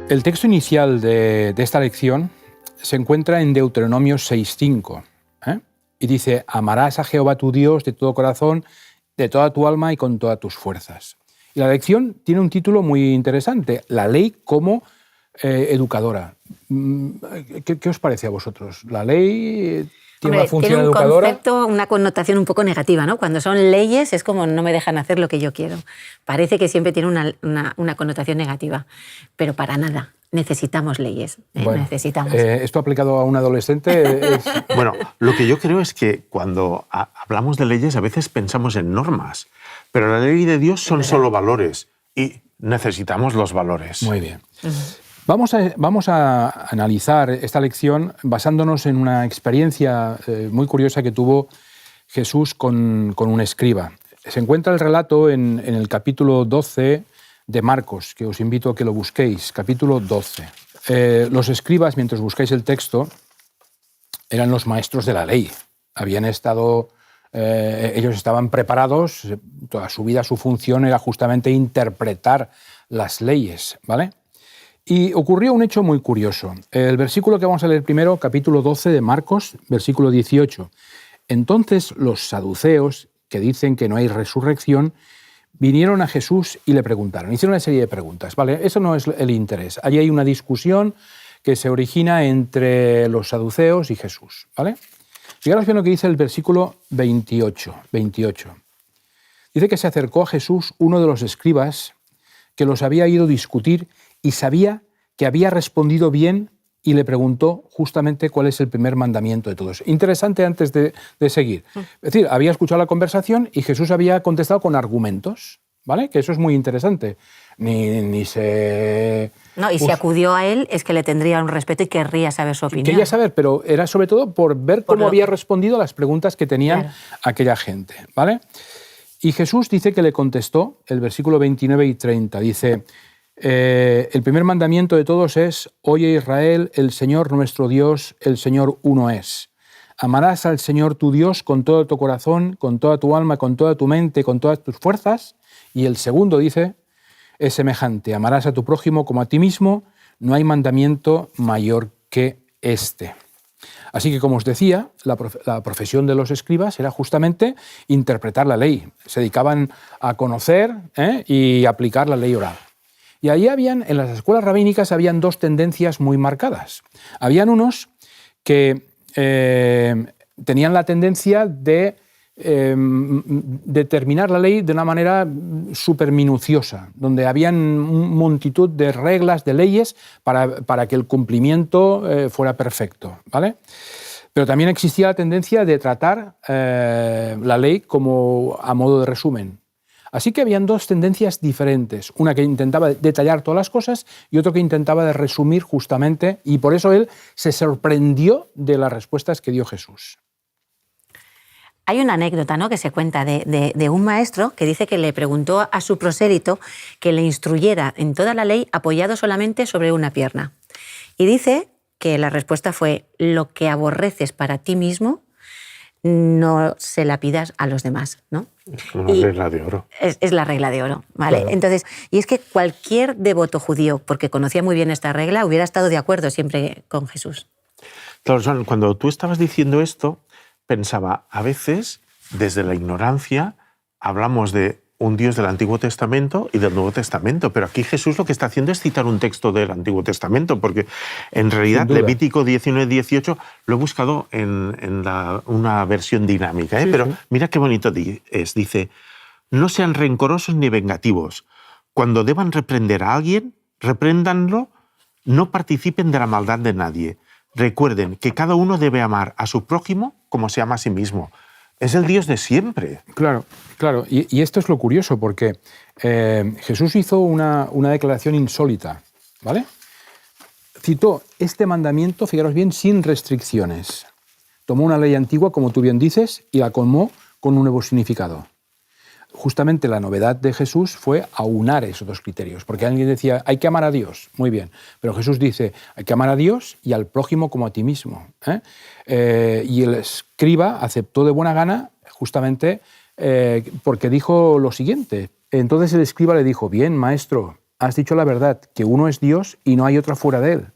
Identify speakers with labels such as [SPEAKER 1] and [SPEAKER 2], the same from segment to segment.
[SPEAKER 1] El texto inicial de esta lección se encuentra en Deuteronomio 6:5, y dice: amarás a Jehová tu Dios de todo corazón, de toda tu alma y con todas tus fuerzas. Y la lección tiene un título muy interesante: la ley como educadora. ¿Qué os parece a vosotros? ¿La ley tiene una función educadora?
[SPEAKER 2] Tiene un concepto, una connotación un poco negativa, ¿no? Cuando son leyes es como no me dejan hacer lo que yo quiero. Parece que siempre tiene una connotación negativa, pero para nada. Necesitamos leyes.
[SPEAKER 1] Bueno,
[SPEAKER 2] necesitamos.
[SPEAKER 1] ¿Esto aplicado a un adolescente?
[SPEAKER 3] Bueno, lo que yo creo es que cuando hablamos de leyes a veces pensamos en normas, pero la ley de Dios son solo valores y necesitamos los valores.
[SPEAKER 1] Muy bien. Vamos a analizar esta lección basándonos en una experiencia muy curiosa que tuvo Jesús con un escriba. Se encuentra el relato en el capítulo 12 de Marcos, que os invito a que lo busquéis, capítulo 12. Los escribas, mientras buscáis el texto, eran los maestros de la ley. Ellos estaban preparados, toda su vida, su función era justamente interpretar las leyes, ¿vale? Y ocurrió un hecho muy curioso. El versículo que vamos a leer primero, capítulo 12 de Marcos, versículo 18. Entonces los saduceos, que dicen que no hay resurrección, vinieron a Jesús y le preguntaron. Hicieron una serie de preguntas, ¿vale? Eso no es el interés. Allí hay una discusión que se origina entre los saduceos y Jesús, ¿vale? Fijaros bien lo que dice el versículo 28. Dice que se acercó a Jesús uno de los escribas que los había ido a discutir y sabía que había respondido bien y le preguntó justamente cuál es el primer mandamiento de todos. Interesante antes de seguir. Es decir, había escuchado la conversación y Jesús había contestado con argumentos, ¿vale? Que eso es muy interesante. Ni se...
[SPEAKER 2] No, y si acudió a él es que le tendría un respeto y querría saber su opinión.
[SPEAKER 1] Quería saber, pero era sobre todo por ver cómo había respondido a las preguntas que tenían aquella gente, ¿vale? Y Jesús dice que le contestó, el versículo 29 y 30, dice... el primer mandamiento de todos es: oye Israel, el Señor nuestro Dios, el Señor uno es. Amarás al Señor tu Dios con todo tu corazón, con toda tu alma, con toda tu mente, con todas tus fuerzas. Y el segundo dice, es semejante: amarás a tu prójimo como a ti mismo. No hay mandamiento mayor que este. Así que, como os decía, la profesión de los escribas era justamente interpretar la ley. Se dedicaban a conocer y aplicar la ley oral. Y ahí en las escuelas rabínicas habían dos tendencias muy marcadas. Habían unos que tenían la tendencia de determinar la ley de una manera súper minuciosa, donde habían multitud de reglas, de leyes, para que el cumplimiento fuera perfecto, ¿vale? Pero también existía la tendencia de tratar la ley como a modo de resumen. Así que habían dos tendencias diferentes, una que intentaba detallar todas las cosas y otra que intentaba de resumir justamente, y por eso él se sorprendió de las respuestas que dio Jesús.
[SPEAKER 2] Hay una anécdota, ¿no?, que se cuenta de un maestro que dice que le preguntó a su prosélito que le instruyera en toda la ley apoyado solamente sobre una pierna. Y dice que la respuesta fue: lo que aborreces para ti mismo, no se la pidas a los demás, ¿no?
[SPEAKER 3] Es una regla de oro.
[SPEAKER 2] Es la regla de oro, ¿vale?
[SPEAKER 1] Claro.
[SPEAKER 2] Entonces, y es que cualquier devoto judío, porque conocía muy bien esta regla, hubiera estado de acuerdo siempre con Jesús.
[SPEAKER 3] Claro, Joan, cuando tú estabas diciendo esto, pensaba, a veces, desde la ignorancia, hablamos de un Dios del Antiguo Testamento y del Nuevo Testamento, pero aquí Jesús lo que está haciendo es citar un texto del Antiguo Testamento, porque en realidad Levítico 19-18 lo he buscado en una versión dinámica,
[SPEAKER 1] Sí,
[SPEAKER 3] pero
[SPEAKER 1] sí.
[SPEAKER 3] mira qué bonito es. Dice: no sean rencorosos ni vengativos. Cuando deban reprender a alguien, repréndanlo, no participen de la maldad de nadie. Recuerden que cada uno debe amar a su prójimo como se ama a sí mismo. Es el Dios de siempre.
[SPEAKER 1] Claro. Y esto es lo curioso, porque Jesús hizo una declaración insólita, ¿vale? Citó este mandamiento, fijaros bien, sin restricciones. Tomó una ley antigua, como tú bien dices, y la colmó con un nuevo significado. Justamente la novedad de Jesús fue aunar esos dos criterios, porque alguien decía, hay que amar a Dios, muy bien, pero Jesús dice, hay que amar a Dios y al prójimo como a ti mismo. Y el escriba aceptó de buena gana justamente porque dijo lo siguiente. Entonces el escriba le dijo, bien, maestro, has dicho la verdad, que uno es Dios y no hay otra fuera de él,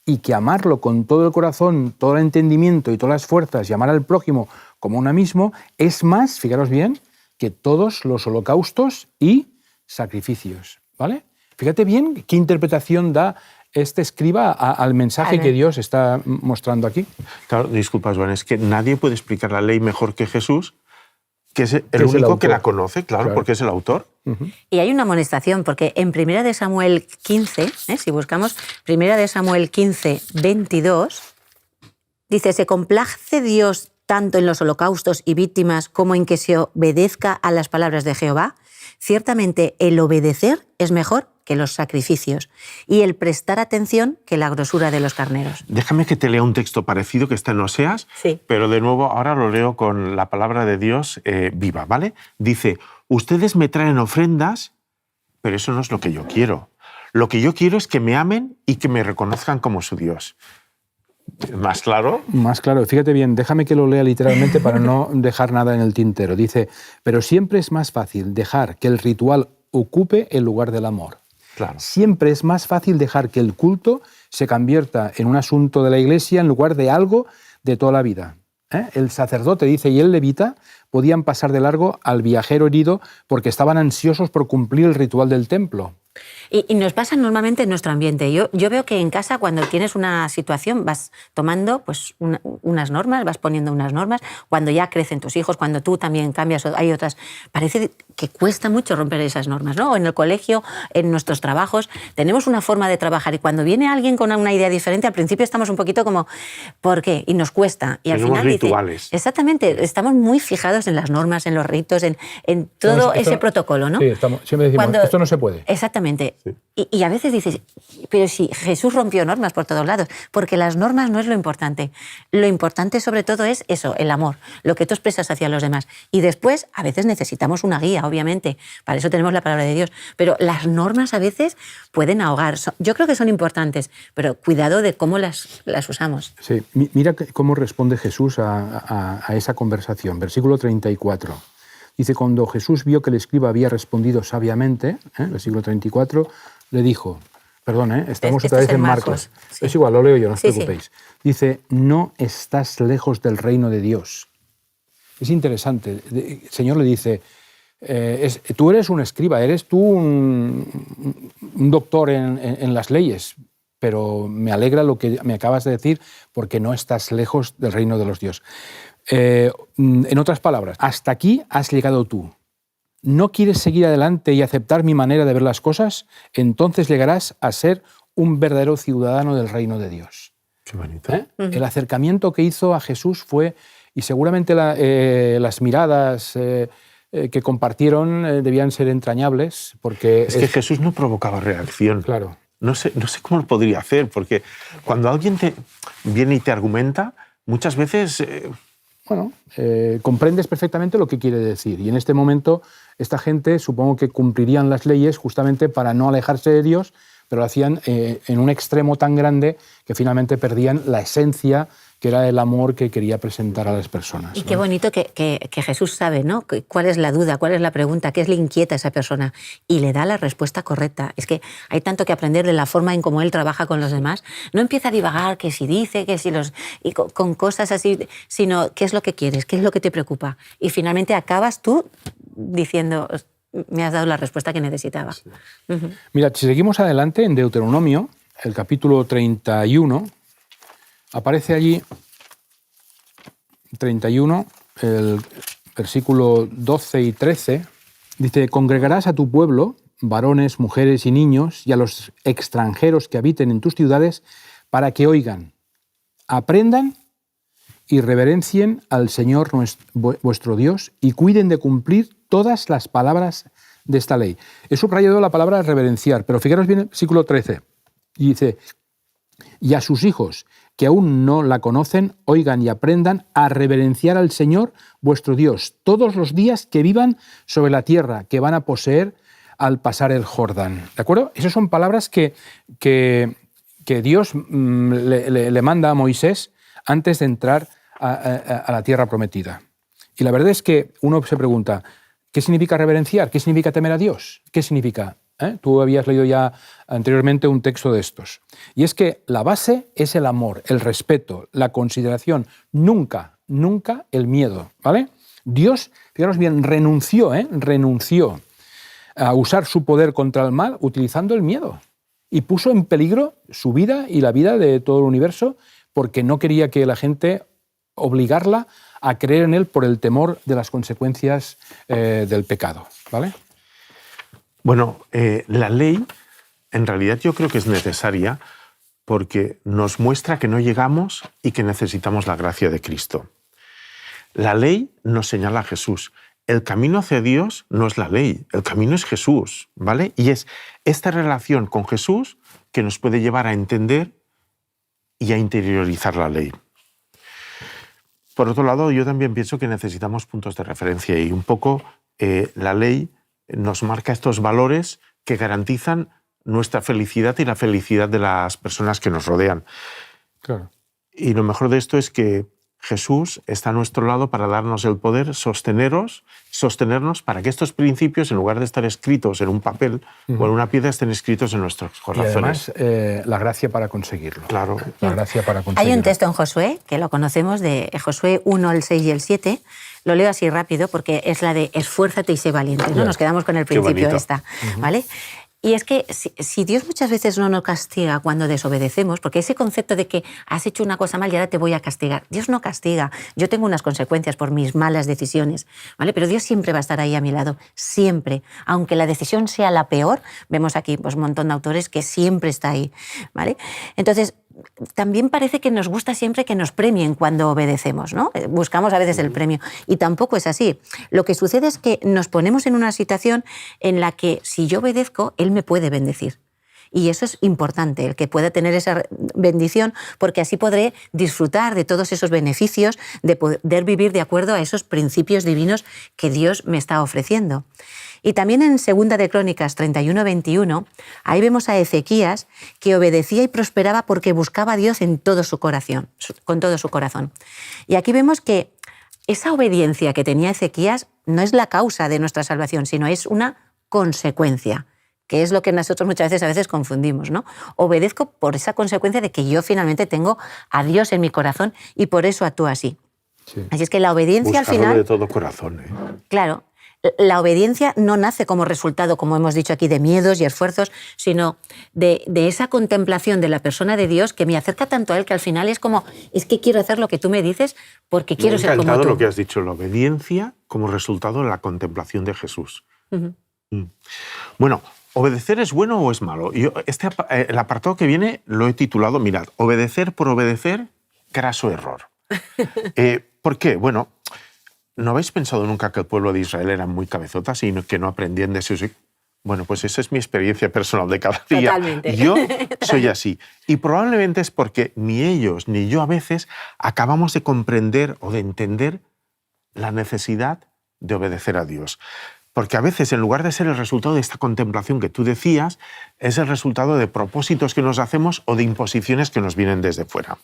[SPEAKER 1] y que amarlo con todo el corazón, todo el entendimiento y todas las fuerzas, y amar al prójimo como a uno mismo, es más, fijaros bien, que todos los holocaustos y sacrificios, ¿vale? Fíjate bien qué interpretación da este escriba al mensaje que Dios está mostrando aquí.
[SPEAKER 3] Claro, disculpa, Joan, es que nadie puede explicar la ley mejor que Jesús, que es el único que la conoce, claro, porque es el autor.
[SPEAKER 2] Y hay una amonestación, porque en 1 de Samuel 15, si buscamos 1 de Samuel 15, 22, dice, ¿se complace Dios tanto en los holocaustos y víctimas como en que se obedezca a las palabras de Jehová? Ciertamente el obedecer es mejor que los sacrificios y el prestar atención que la grosura de los carneros.
[SPEAKER 3] Déjame que te lea un texto parecido que está en Oseas,
[SPEAKER 2] Sí.
[SPEAKER 3] pero de nuevo ahora lo leo con la palabra de Dios viva, ¿vale? Dice, ustedes me traen ofrendas, pero eso no es lo que yo quiero. Lo que yo quiero es que me amen y que me reconozcan como su Dios. ¿Más claro?
[SPEAKER 1] Más claro. Fíjate bien, déjame que lo lea literalmente para no dejar nada en el tintero. Dice, pero siempre es más fácil dejar que el ritual ocupe el lugar del amor.
[SPEAKER 3] Claro.
[SPEAKER 1] Siempre es más fácil dejar que el culto se convierta en un asunto de la Iglesia en lugar de algo de toda la vida. El sacerdote, dice, y el levita podían pasar de largo al viajero herido porque estaban ansiosos por cumplir el ritual del templo.
[SPEAKER 2] Y nos pasa normalmente en nuestro ambiente. Yo veo que en casa, cuando tienes una situación, vas tomando pues, unas normas, vas poniendo unas normas. Cuando ya crecen tus hijos, cuando tú también cambias, hay otras. Parece que cuesta mucho romper esas normas, ¿no? O en el colegio, en nuestros trabajos, tenemos una forma de trabajar y cuando viene alguien con una idea diferente, al principio estamos un poquito como, ¿por qué? Y nos cuesta. Y al
[SPEAKER 3] Tenemos
[SPEAKER 2] final
[SPEAKER 3] rituales.
[SPEAKER 2] Dice, exactamente, estamos muy fijados en las normas, en los ritos, en todo ese protocolo, ¿no?
[SPEAKER 1] Sí, siempre decimos, esto no se puede.
[SPEAKER 2] Exactamente. Sí. Y a veces dices, pero si Jesús rompió normas por todos lados, porque las normas no es lo importante. Lo importante sobre todo es eso, el amor, lo que tú expresas hacia los demás. Y después, a veces necesitamos una guía, obviamente, para eso tenemos la palabra de Dios, pero las normas a veces pueden ahogar. Yo creo que son importantes, pero cuidado de cómo las usamos.
[SPEAKER 1] Sí, mira cómo responde Jesús a esa conversación. Versículo 34. Dice, cuando Jesús vio que el escriba había respondido sabiamente, versículo 34, le dijo, perdón, estamos otra vez en Marcos. Sí. Es igual, lo leo yo, no os preocupéis. Sí. Dice, no estás lejos del reino de Dios. Es interesante. El Señor le dice, tú eres un escriba, eres tú un doctor en las leyes, pero me alegra lo que me acabas de decir porque no estás lejos del reino de los dioses. En otras palabras, hasta aquí has llegado tú. ¿No quieres seguir adelante y aceptar mi manera de ver las cosas? Entonces llegarás a ser un verdadero ciudadano del reino de Dios.
[SPEAKER 3] Qué bonito.
[SPEAKER 1] El acercamiento que hizo a Jesús fue, y seguramente las miradas que compartieron debían ser entrañables, porque...
[SPEAKER 3] Es que Jesús no provocaba reacción.
[SPEAKER 1] Claro.
[SPEAKER 3] No sé cómo lo podría hacer, porque cuando alguien te viene y te argumenta, muchas veces...
[SPEAKER 1] comprendes perfectamente lo que quiere decir. Y en este momento, esta gente supongo que cumplirían las leyes justamente para no alejarse de Dios, pero lo hacían en un extremo tan grande que finalmente perdían la esencia que era el amor que quería presentar a las personas.
[SPEAKER 2] Y qué bonito que Jesús sabe, ¿no? Cuál es la duda, cuál es la pregunta, qué le inquieta a esa persona y le da la respuesta correcta. Es que hay tanto que aprender de la forma en cómo él trabaja con los demás. No empieza a divagar que si dice, que si los... y con cosas así, sino qué es lo que quieres, qué es lo que te preocupa. Y finalmente acabas tú diciendo, me has dado la respuesta que necesitaba. Sí.
[SPEAKER 1] Mira, si seguimos adelante en Deuteronomio, el capítulo 31, aparece allí 31, el versículo 12 y 13, dice, congregarás a tu pueblo, varones, mujeres y niños, y a los extranjeros que habiten en tus ciudades, para que oigan, aprendan y reverencien al Señor vuestro Dios y cuiden de cumplir todas las palabras de esta ley. He subrayado la palabra reverenciar, pero fijaros bien el versículo 13, y dice, y a sus hijos que aún no la conocen, oigan y aprendan a reverenciar al Señor vuestro Dios todos los días que vivan sobre la tierra que van a poseer al pasar el Jordán. ¿De acuerdo? Esas son palabras que Dios le manda a Moisés antes de entrar a la tierra prometida. Y la verdad es que uno se pregunta, ¿qué significa reverenciar? ¿Qué significa temer a Dios? ¿Qué significa? ¿eh? Tú habías leído ya anteriormente un texto de estos. Y es que la base es el amor, el respeto, la consideración, nunca, nunca el miedo, ¿vale? Dios, fijaros bien, renunció a usar su poder contra el mal utilizando el miedo y puso en peligro su vida y la vida de todo el universo porque no quería que la gente obligarla a creer en él por el temor de las consecuencias del pecado, ¿vale?
[SPEAKER 3] Bueno, la ley en realidad yo creo que es necesaria porque nos muestra que no llegamos y que necesitamos la gracia de Cristo. La ley nos señala a Jesús. El camino hacia Dios no es la ley, el camino es Jesús, ¿vale? Y es esta relación con Jesús que nos puede llevar a entender y a interiorizar la ley. Por otro lado, yo también pienso que necesitamos puntos de referencia y un poco la ley nos marca estos valores que garantizan nuestra felicidad y la felicidad de las personas que nos rodean.
[SPEAKER 1] Claro.
[SPEAKER 3] Y lo mejor de esto es que Jesús está a nuestro lado para darnos el poder, sostenernos para que estos principios, en lugar de estar escritos en un papel o en una piedra, estén escritos en nuestros corazones.
[SPEAKER 1] Y además, la gracia para conseguirlo.
[SPEAKER 3] Claro.
[SPEAKER 1] La gracia para conseguirlo.
[SPEAKER 2] Hay un texto en Josué, que lo conocemos, de Josué 1, el 6 y el 7. Lo leo así rápido porque es la de esfuérzate y sé valiente, ¿no? Nos quedamos con el principio esta, ¿vale? Y es que si Dios muchas veces no nos castiga cuando desobedecemos, porque ese concepto de que has hecho una cosa mal y ahora te voy a castigar, Dios no castiga. Yo tengo unas consecuencias por mis malas decisiones, ¿vale? Pero Dios siempre va a estar ahí a mi lado, siempre. Aunque la decisión sea la peor, vemos aquí pues, un montón de autores que siempre está ahí, ¿vale? Entonces, también parece que nos gusta siempre que nos premien cuando obedecemos, ¿no? Buscamos a veces el premio y tampoco es así. Lo que sucede es que nos ponemos en una situación en la que si yo obedezco, Él me puede bendecir. Y eso es importante, el que pueda tener esa bendición, porque así podré disfrutar de todos esos beneficios, de poder vivir de acuerdo a esos principios divinos que Dios me está ofreciendo. Y también en 2 de Crónicas 31-21, ahí vemos a Ezequías que obedecía y prosperaba porque buscaba a Dios en todo su corazón, con todo su corazón. Y aquí vemos que esa obediencia que tenía Ezequías no es la causa de nuestra salvación, sino es una consecuencia, que es lo que nosotros muchas veces a veces confundimos, ¿no? Obedezco por esa consecuencia de que yo finalmente tengo a Dios en mi corazón y por eso actúo así. Sí. Así es que la obediencia
[SPEAKER 3] Buscarlo
[SPEAKER 2] al final...
[SPEAKER 3] de todo corazón, ¿eh?
[SPEAKER 2] Claro. La obediencia no nace como resultado, como hemos dicho aquí, de miedos y esfuerzos, sino de esa contemplación de la persona de Dios que me acerca tanto a Él que al final es como, es que quiero hacer lo que tú me dices porque quiero ser como tú. Me ha encantado
[SPEAKER 3] lo que has dicho, la obediencia como resultado de la contemplación de Jesús. Bueno, ¿obedecer es bueno o es malo? Yo, el apartado que viene lo he titulado, mirad, obedecer por obedecer, craso error. ¿Por qué? Bueno, ¿no habéis pensado nunca que el pueblo de Israel era muy cabezotas y que no aprendían de sus... Bueno, pues esa es mi experiencia personal de cada día.
[SPEAKER 2] Totalmente.
[SPEAKER 3] Yo soy así. Y probablemente es porque ni ellos ni yo a veces acabamos de comprender o de entender la necesidad de obedecer a Dios. Porque a veces, en lugar de ser el resultado de esta contemplación que tú decías, es el resultado de propósitos que nos hacemos o de imposiciones que nos vienen desde fuera.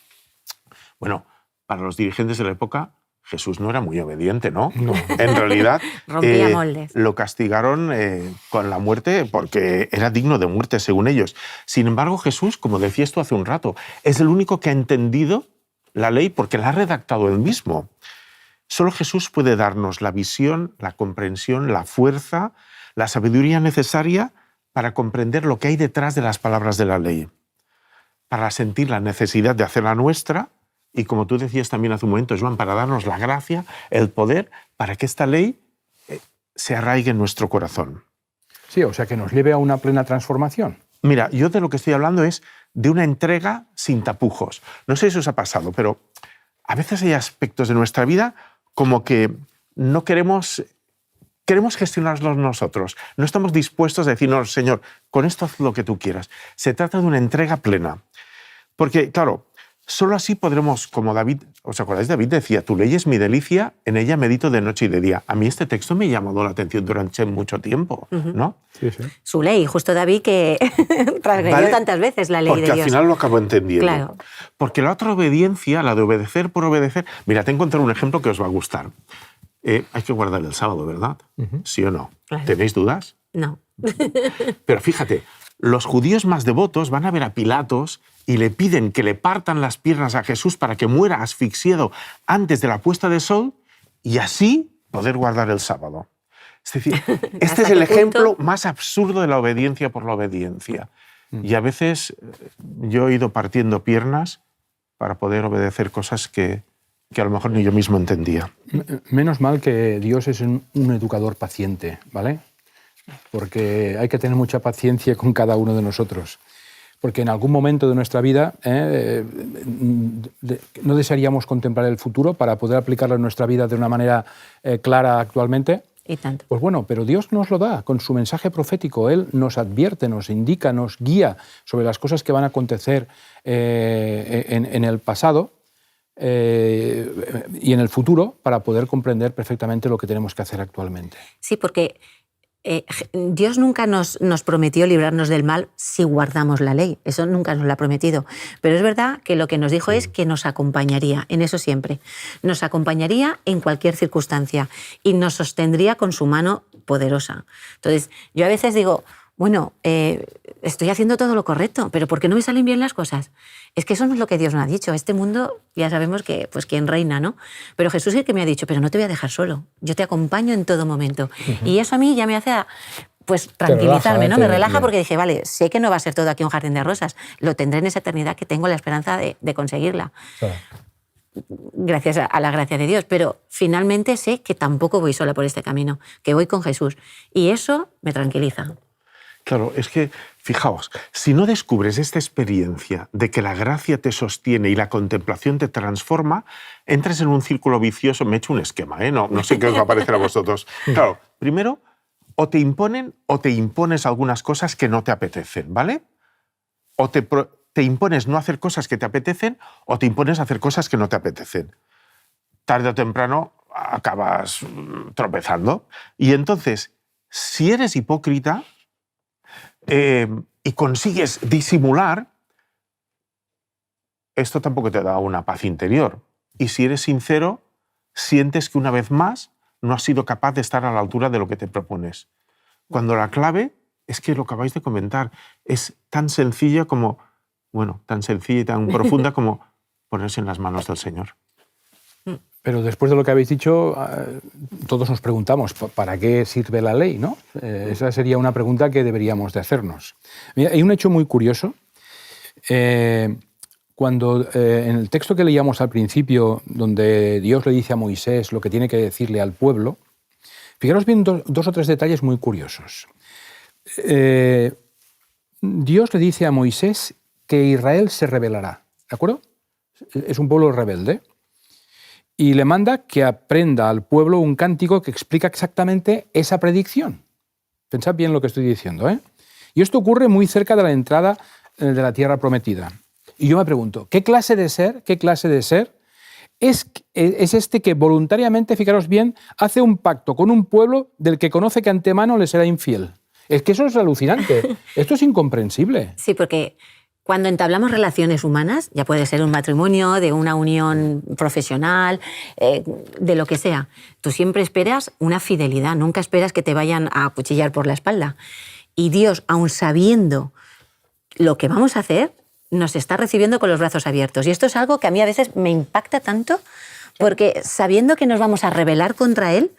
[SPEAKER 3] Bueno, para los dirigentes de la época, Jesús no era muy obediente, ¿no?
[SPEAKER 1] No.
[SPEAKER 3] En realidad,
[SPEAKER 2] rompía moldes.
[SPEAKER 3] Lo castigaron con la muerte porque era digno de muerte, según ellos. Sin embargo, Jesús, como decías tú hace un rato, es el único que ha entendido la ley porque la ha redactado él mismo. Solo Jesús puede darnos la visión, la comprensión, la fuerza, la sabiduría necesaria para comprender lo que hay detrás de las palabras de la ley, para sentir la necesidad de hacerla nuestra y, como tú decías también hace un momento, Joan, para darnos la gracia, el poder, para que esta ley se arraigue en nuestro corazón.
[SPEAKER 1] Sí, o sea, que nos lleve a una plena transformación.
[SPEAKER 3] Mira, yo de lo que estoy hablando es de una entrega sin tapujos. No sé si os ha pasado, pero a veces hay aspectos de nuestra vida como que no queremos gestionarlos nosotros. No estamos dispuestos a decir, no, Señor, con esto haz lo que tú quieras. Se trata de una entrega plena. Porque, claro, solo así podremos, como David, ¿os acordáis? David decía, tu ley es mi delicia, en ella medito de noche y de día. A mí este texto me ha llamado la atención durante mucho tiempo, ¿no?
[SPEAKER 1] Sí, sí.
[SPEAKER 2] Su ley, justo David que transgredió tantas veces la ley de Dios.
[SPEAKER 3] Porque al final lo acabo entendiendo.
[SPEAKER 2] Claro.
[SPEAKER 3] Porque la otra obediencia, la de obedecer por obedecer... Mira, te he encontrado un ejemplo que os va a gustar. Hay que guardar el sábado, ¿verdad? ¿Sí o no?
[SPEAKER 2] Claro.
[SPEAKER 3] ¿Tenéis dudas?
[SPEAKER 2] No.
[SPEAKER 3] Pero fíjate, los judíos más devotos van a ver a Pilatos y le piden que le partan las piernas a Jesús para que muera asfixiado antes de la puesta de sol y así poder guardar el sábado. Es decir, este es el ejemplo más absurdo de la obediencia por la obediencia. Y a veces yo he ido partiendo piernas para poder obedecer cosas que a lo mejor ni yo mismo entendía.
[SPEAKER 1] Menos mal que Dios es un educador paciente, ¿vale? Porque hay que tener mucha paciencia con cada uno de nosotros. Porque en algún momento de nuestra vida no desearíamos contemplar el futuro para poder aplicarlo en nuestra vida de una manera clara actualmente.
[SPEAKER 2] Y tanto.
[SPEAKER 1] Pues bueno, pero Dios nos lo da con su mensaje profético. Él nos advierte, nos indica, nos guía sobre las cosas que van a acontecer en el pasado y en el futuro para poder comprender perfectamente lo que tenemos que hacer actualmente.
[SPEAKER 2] Sí, porque Dios nunca nos prometió librarnos del mal si guardamos la ley. Eso nunca nos lo ha prometido. Pero es verdad que lo que nos dijo es que nos acompañaría, en eso siempre. Nos acompañaría en cualquier circunstancia y nos sostendría con su mano poderosa. Entonces, yo a veces digo, bueno, estoy haciendo todo lo correcto, pero ¿por qué no me salen bien las cosas? Es que eso no es lo que Dios nos ha dicho. Este mundo ya sabemos que pues quién reina, ¿no? Pero Jesús es el que me ha dicho, pero no te voy a dejar solo, yo te acompaño en todo momento. Y eso a mí ya me hace pues tranquilizarme, ¿no? Me relaja porque dije, vale, sé que no va a ser todo aquí un jardín de rosas, lo tendré en esa eternidad que tengo la esperanza de conseguirla. Claro. Gracias a la gracia de Dios, pero finalmente sé que tampoco voy sola por este camino, que voy con Jesús. Y eso me tranquiliza.
[SPEAKER 3] Claro, es que, fijaos, si no descubres esta experiencia de que la gracia te sostiene y la contemplación te transforma, entras en un círculo vicioso. Me he hecho un esquema, ¿eh? No sé qué os va a parecer a vosotros. Claro, primero, o te imponen o te impones algunas cosas que no te apetecen, ¿vale? O te impones no hacer cosas que te apetecen o te impones hacer cosas que no te apetecen. Tarde o temprano acabas tropezando. Y entonces, si eres hipócrita, y consigues disimular, esto tampoco te da una paz interior. Y si eres sincero, sientes que una vez más no has sido capaz de estar a la altura de lo que te propones. Cuando la clave es que lo que acabáis de comentar es tan sencilla como, bueno, tan sencilla y tan profunda como ponerse en las manos del Señor.
[SPEAKER 1] Pero después de lo que habéis dicho, todos nos preguntamos, ¿para qué sirve la ley? ¿No? Esa sería una pregunta que deberíamos de hacernos. Mira, hay un hecho muy curioso. Cuando en el texto que leíamos al principio, donde Dios le dice a Moisés lo que tiene que decirle al pueblo, fijaros bien dos o tres detalles muy curiosos. Dios le dice a Moisés que Israel se rebelará, ¿de acuerdo? Es un pueblo rebelde. Y le manda que aprenda al pueblo un cántico que explica exactamente esa predicción. Pensad bien lo que estoy diciendo, ¿eh? Y esto ocurre muy cerca de la entrada de la tierra prometida. Y yo me pregunto, ¿qué clase de ser es este que voluntariamente, fijaros bien, hace un pacto con un pueblo del que conoce que antemano le será infiel? Es que eso es alucinante. Esto es incomprensible.
[SPEAKER 2] Sí, porque cuando entablamos relaciones humanas, ya puede ser un matrimonio, de una unión profesional, de lo que sea, tú siempre esperas una fidelidad, nunca esperas que te vayan a acuchillar por la espalda. Y Dios, aun sabiendo lo que vamos a hacer, nos está recibiendo con los brazos abiertos. Y esto es algo que a mí a veces me impacta tanto, porque sabiendo que nos vamos a rebelar contra Él,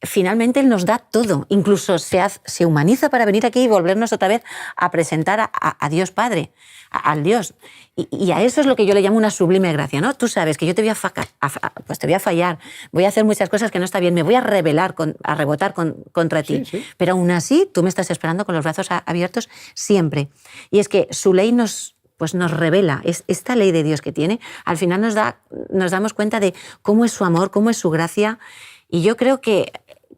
[SPEAKER 2] finalmente Él nos da todo, incluso se humaniza para venir aquí y volvernos otra vez a presentar a Dios Padre, al Dios. Y a eso es lo que yo le llamo una sublime gracia, ¿no? Tú sabes que yo te voy a fallar, voy a hacer muchas cosas que no está bien, me voy a rebelar, a rebotar contra ti. Sí. Pero aún así tú me estás esperando con los brazos abiertos siempre. Y es que su ley nos revela, esta ley de Dios que tiene, al final nos damos cuenta de cómo es su amor, cómo es su gracia. Y yo creo que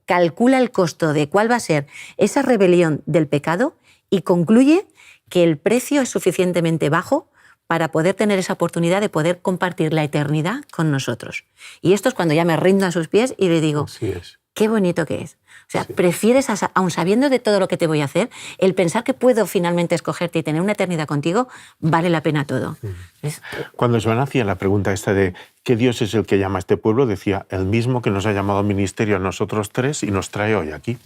[SPEAKER 2] calcula el costo de cuál va a ser esa rebelión del pecado y concluye que el precio es suficientemente bajo para poder tener esa oportunidad de poder compartir la eternidad con nosotros. Y esto es cuando ya me rindo a sus pies y le digo, qué bonito que es. O sea, prefieres, aun sabiendo de todo lo que te voy a hacer, el pensar que puedo finalmente escogerte y tener una eternidad contigo, vale la pena todo.
[SPEAKER 3] Cuando Joan hacía la pregunta esta de ¿qué Dios es el que llama a este pueblo? Decía, el mismo que nos ha llamado al ministerio a nosotros tres y nos trae hoy aquí.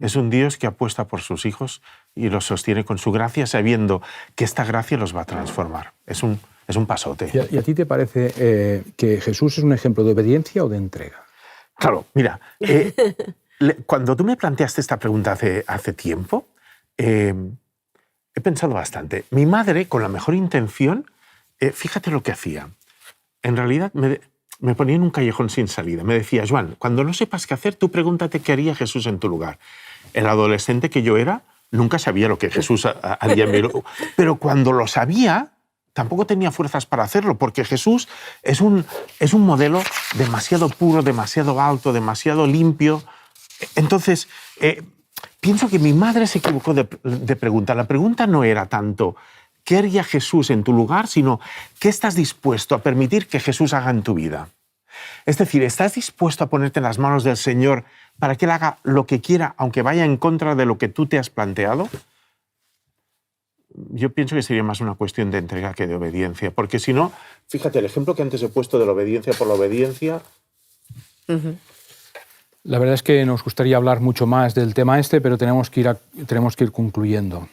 [SPEAKER 3] Es un Dios que apuesta por sus hijos y los sostiene con su gracia, sabiendo que esta gracia los va a transformar. Es un pasote.
[SPEAKER 1] ¿Y a ti te parece que Jesús es un ejemplo de obediencia o de entrega?
[SPEAKER 3] Claro, mira, cuando tú me planteaste esta pregunta hace tiempo, he pensado bastante. Mi madre, con la mejor intención, fíjate lo que hacía. En realidad me ponía en un callejón sin salida. Me decía, Joan, cuando no sepas qué hacer, tú pregúntate qué haría Jesús en tu lugar. El adolescente que yo era, nunca sabía lo que Jesús haría en mi lugar. Pero cuando lo sabía, tampoco tenía fuerzas para hacerlo, porque Jesús es un modelo demasiado puro, demasiado alto, demasiado limpio. Entonces, pienso que mi madre se equivocó de pregunta. La pregunta no era tanto ¿qué haría Jesús en tu lugar?, sino ¿qué estás dispuesto a permitir que Jesús haga en tu vida? Es decir, ¿estás dispuesto a ponerte en las manos del Señor para que Él haga lo que quiera, aunque vaya en contra de lo que tú te has planteado? Yo pienso que sería más una cuestión de entrega que de obediencia, porque si no, fíjate, el ejemplo que antes he puesto de la obediencia por la obediencia...
[SPEAKER 1] La verdad es que nos gustaría hablar mucho más del tema pero tenemos que ir concluyendo.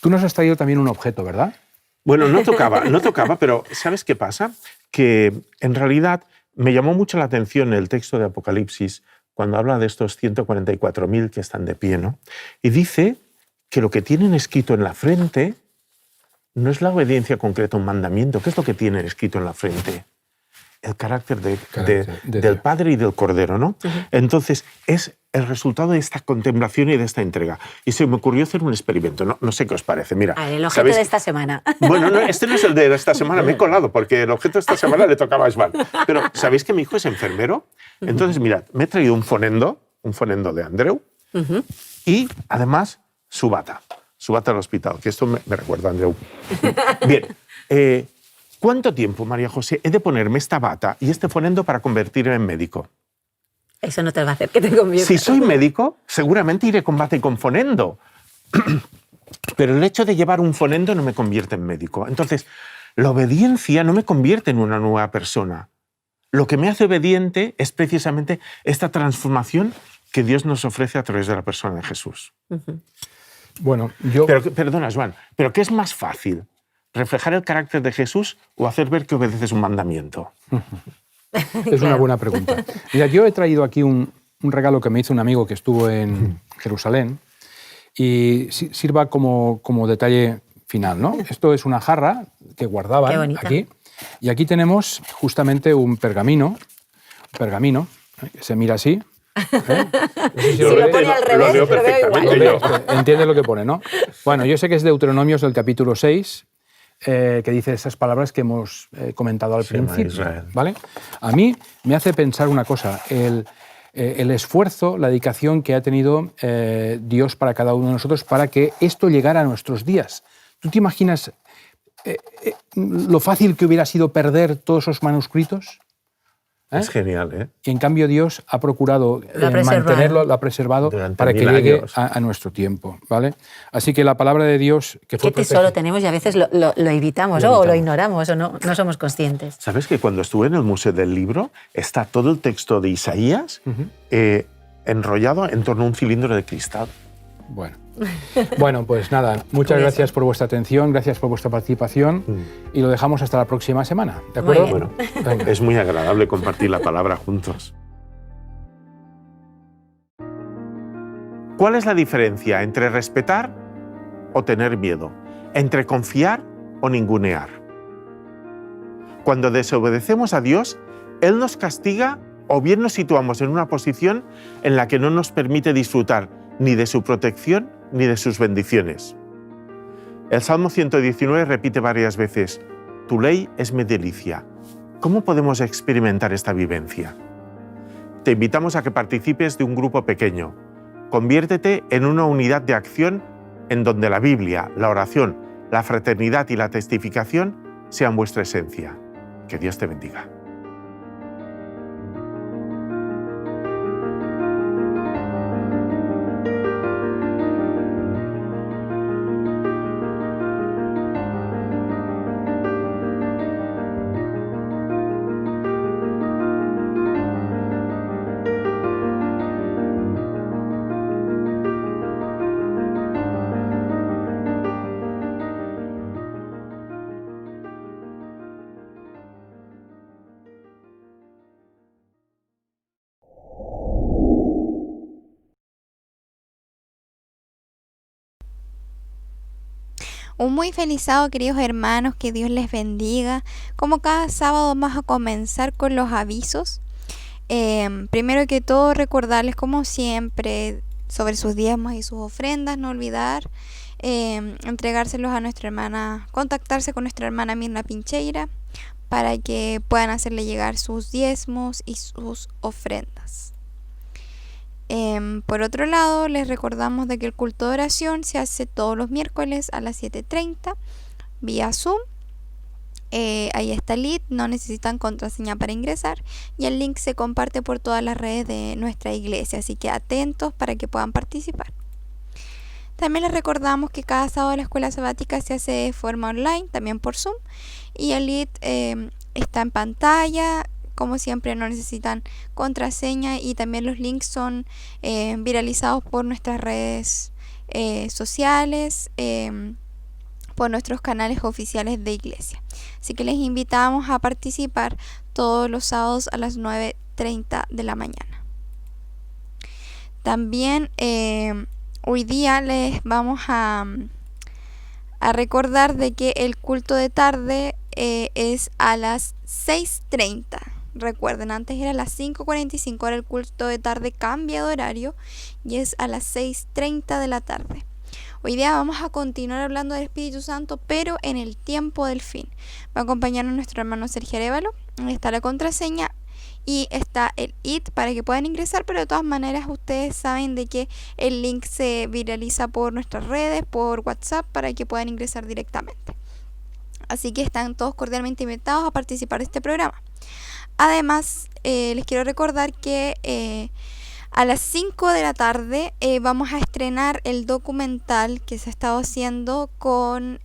[SPEAKER 1] Tú nos has traído también un objeto, ¿verdad?
[SPEAKER 3] Bueno, no tocaba, pero ¿sabes qué pasa? Que en realidad me llamó mucho la atención el texto de Apocalipsis cuando habla de estos 144.000 que están de pie, ¿no? Y dice que lo que tienen escrito en la frente no es la obediencia concreta a un mandamiento. ¿Qué es lo que tienen escrito en la frente? El carácter del Padre y del Cordero, ¿no? Entonces, es el resultado de esta contemplación y de esta entrega. Y se me ocurrió hacer un experimento. No sé qué os parece. Mira,
[SPEAKER 2] el objeto de esta semana.
[SPEAKER 3] Bueno, no, este no es el de esta semana, me he colado, porque el objeto de esta semana le tocaba a Joan. Pero, ¿sabéis que mi hijo es enfermero? Entonces, mirad, me he traído un fonendo de Andreu, y además su bata al hospital, que esto me recuerda a Andreu. Bien, ¿cuánto tiempo, María José, he de ponerme esta bata y este fonendo para convertirme en médico?
[SPEAKER 2] Eso no te va a hacer que te conviertas.
[SPEAKER 3] Si soy médico, seguramente iré con bata y con fonendo. Pero el hecho de llevar un fonendo no me convierte en médico. Entonces, la obediencia no me convierte en una nueva persona. Lo que me hace obediente es precisamente esta transformación que Dios nos ofrece a través de la persona de Jesús.
[SPEAKER 1] Bueno, yo...
[SPEAKER 3] Pero, perdona, Joan, ¿pero qué es más fácil? ¿Reflejar el carácter de Jesús o hacer ver que obedeces un mandamiento?
[SPEAKER 1] Es una buena pregunta. Mira, yo he traído aquí un regalo que me hizo un amigo que estuvo en Jerusalén y sirva como detalle final, ¿no? Esto es una jarra que guardaban aquí y aquí tenemos justamente un pergamino que se mira así.
[SPEAKER 2] Si lo pone al revés, lo veo igual.
[SPEAKER 1] Entiende lo que pone, ¿no? Bueno, yo sé que es Deuteronomios del capítulo 6, que dice esas palabras que hemos comentado al principio, ¿vale? A mí me hace pensar una cosa, el esfuerzo, la dedicación que ha tenido Dios para cada uno de nosotros para que esto llegara a nuestros días. ¿Tú te imaginas lo fácil que hubiera sido perder todos esos manuscritos?
[SPEAKER 3] Es genial, ¿eh?
[SPEAKER 1] Y en cambio Dios ha procurado mantenerlo, lo ha preservado para que llegue a nuestro tiempo, ¿vale? Así que la palabra de Dios... que fue
[SPEAKER 2] ¿Qué tesoro tenemos y a veces lo evitamos, o lo ignoramos o no somos conscientes?
[SPEAKER 3] ¿Sabes que cuando estuve en el Museo del Libro está todo el texto de Isaías enrollado en torno a un cilindro de cristal?
[SPEAKER 1] Bueno, pues nada, muchas gracias por vuestra atención, gracias por vuestra participación y lo dejamos hasta la próxima semana, ¿de acuerdo?
[SPEAKER 3] Bueno, es muy agradable compartir la palabra juntos. ¿Cuál es la diferencia entre respetar o tener miedo? ¿Entre confiar o ningunear? Cuando desobedecemos a Dios, Él nos castiga o bien nos situamos en una posición en la que no nos permite disfrutar ni de su protección ni de sus bendiciones. El Salmo 119 repite varias veces, tu ley es mi delicia. ¿Cómo podemos experimentar esta vivencia? Te invitamos a que participes de un grupo pequeño. Conviértete en una unidad de acción en donde la Biblia, la oración, la fraternidad y la testificación sean vuestra esencia. Que Dios te bendiga.
[SPEAKER 4] Un muy feliz sábado, queridos hermanos, que Dios les bendiga. Como cada sábado vamos a comenzar con los avisos. Primero que todo, recordarles como siempre sobre sus diezmos y sus ofrendas, no olvidar entregárselos a nuestra hermana, contactarse con nuestra hermana Mirna Pincheira para que puedan hacerle llegar sus diezmos y sus ofrendas. Por otro lado, les recordamos de que el culto de oración se hace todos los miércoles a las 7:30 vía Zoom. Ahí está el link, no necesitan contraseña para ingresar y el link se comparte por todas las redes de nuestra iglesia, así que atentos para que puedan participar. También les recordamos que cada sábado la escuela sabática se hace de forma online, también por Zoom, y el link está en pantalla. Como siempre, no necesitan contraseña y también los links son viralizados por nuestras redes sociales, por nuestros canales oficiales de iglesia. Así que les invitamos a participar todos los sábados a las 9:30 de la mañana. También hoy día les vamos a recordar de que el culto de tarde es a las 6:30. Recuerden, antes era a las 5:45, ahora el culto de tarde cambia de horario y es a las 6:30 de la tarde. Hoy día vamos a continuar hablando del Espíritu Santo, pero en el tiempo del fin. Va a acompañarnos nuestro hermano Sergio Arévalo. Está la contraseña y está el IT para que puedan ingresar, pero de todas maneras ustedes saben de que el link se viraliza por nuestras redes, por WhatsApp, para que puedan ingresar directamente. Así que están todos cordialmente invitados a participar de este programa. Además, les quiero recordar que a las 5 de la tarde vamos a estrenar el documental que se ha estado haciendo con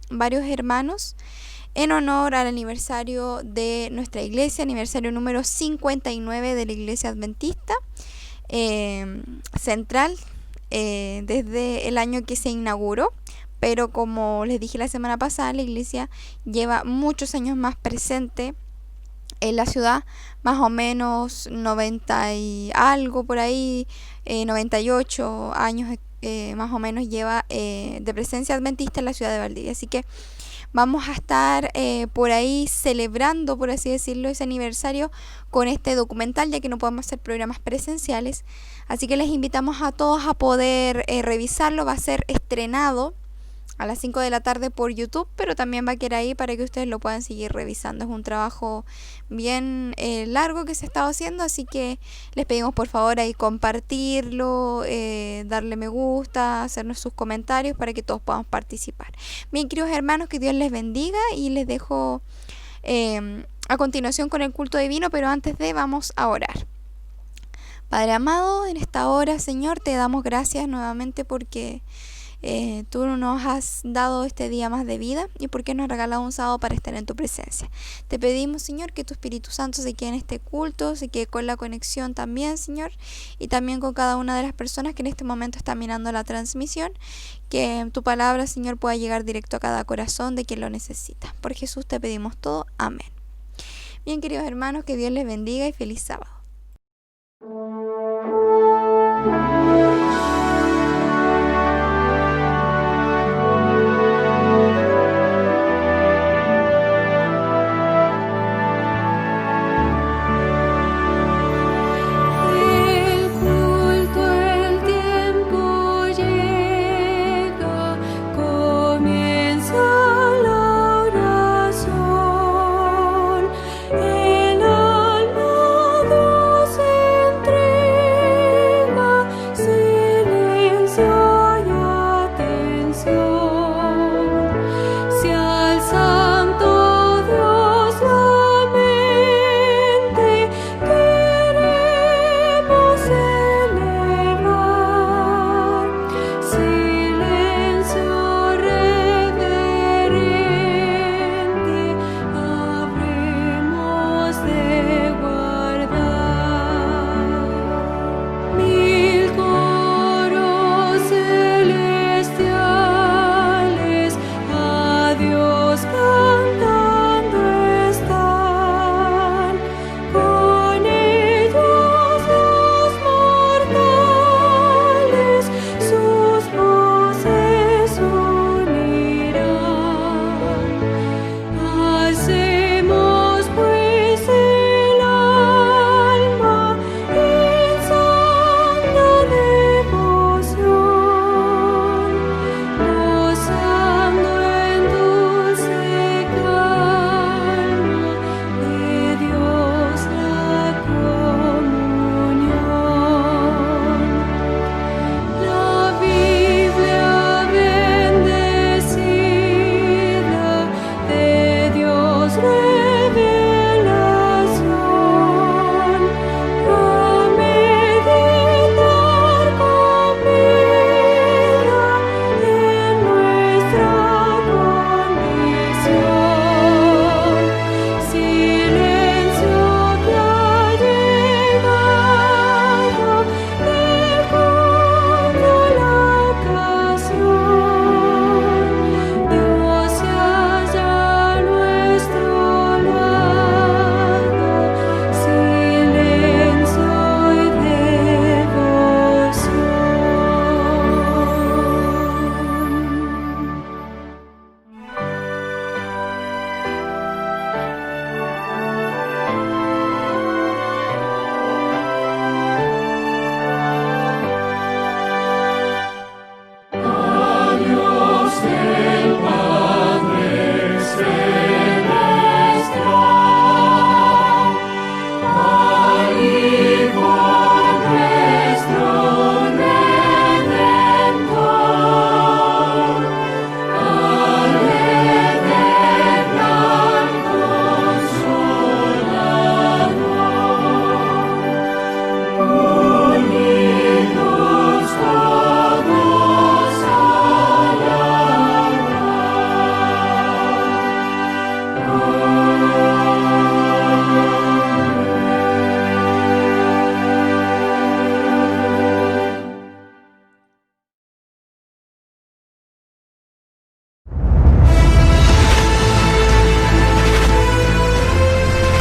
[SPEAKER 4] varios hermanos en honor al aniversario de nuestra iglesia, aniversario número 59 de la Iglesia Adventista Central, desde el año que se inauguró. Pero como les dije la semana pasada, la iglesia lleva muchos años más presente en la ciudad, más o menos 90 y algo por ahí, 98 años más o menos lleva de presencia adventista en la ciudad de Valdivia. Así que vamos a estar por ahí celebrando, por así decirlo, ese aniversario con este documental, ya que no podemos hacer programas presenciales. Así que les invitamos a todos a poder revisarlo. Va a ser estrenado a las 5 de la tarde por YouTube, pero también va a quedar ahí para que ustedes lo puedan seguir revisando. Es un trabajo bien largo que se ha estado haciendo, así que les pedimos por favor ahí compartirlo, darle me gusta, hacernos sus comentarios para que todos podamos participar. Bien, queridos hermanos, que Dios les bendiga y les dejo a continuación con el culto divino, pero antes de vamos a orar. Padre amado, en esta hora, Señor, te damos gracias nuevamente porque tú nos has dado este día más de vida y porque nos has regalado un sábado para estar en tu presencia. Te pedimos, Señor, que tu Espíritu Santo se quede en este culto, se quede con la conexión también, Señor, y también con cada una de las personas que en este momento están mirando la transmisión, que tu palabra, Señor, pueda llegar directo a cada corazón de quien lo necesita. Por Jesús te pedimos todo. Amén. Bien, queridos hermanos, que Dios les bendiga y feliz sábado.
[SPEAKER 5] El alma se entrega.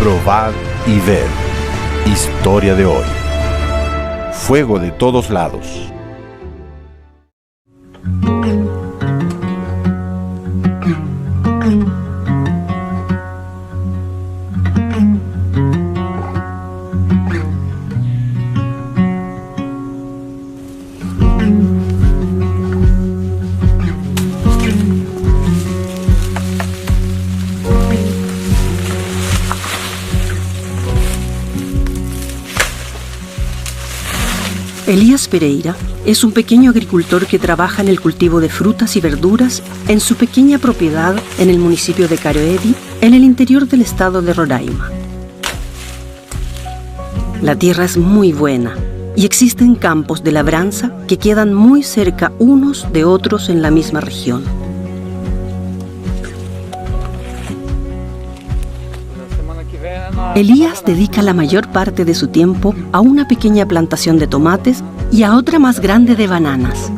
[SPEAKER 5] Probad y ved. Historia de hoy. Fuego de todos lados.
[SPEAKER 6] Elías Pereira es un pequeño agricultor que trabaja en el cultivo de frutas y verduras en su pequeña propiedad en el municipio de Caroedi, en el interior del estado de Roraima. La tierra es muy buena y existen campos de labranza que quedan muy cerca unos de otros en la misma región. Elías dedica la mayor parte de su tiempo a una pequeña plantación de tomates y a otra más grande de bananas.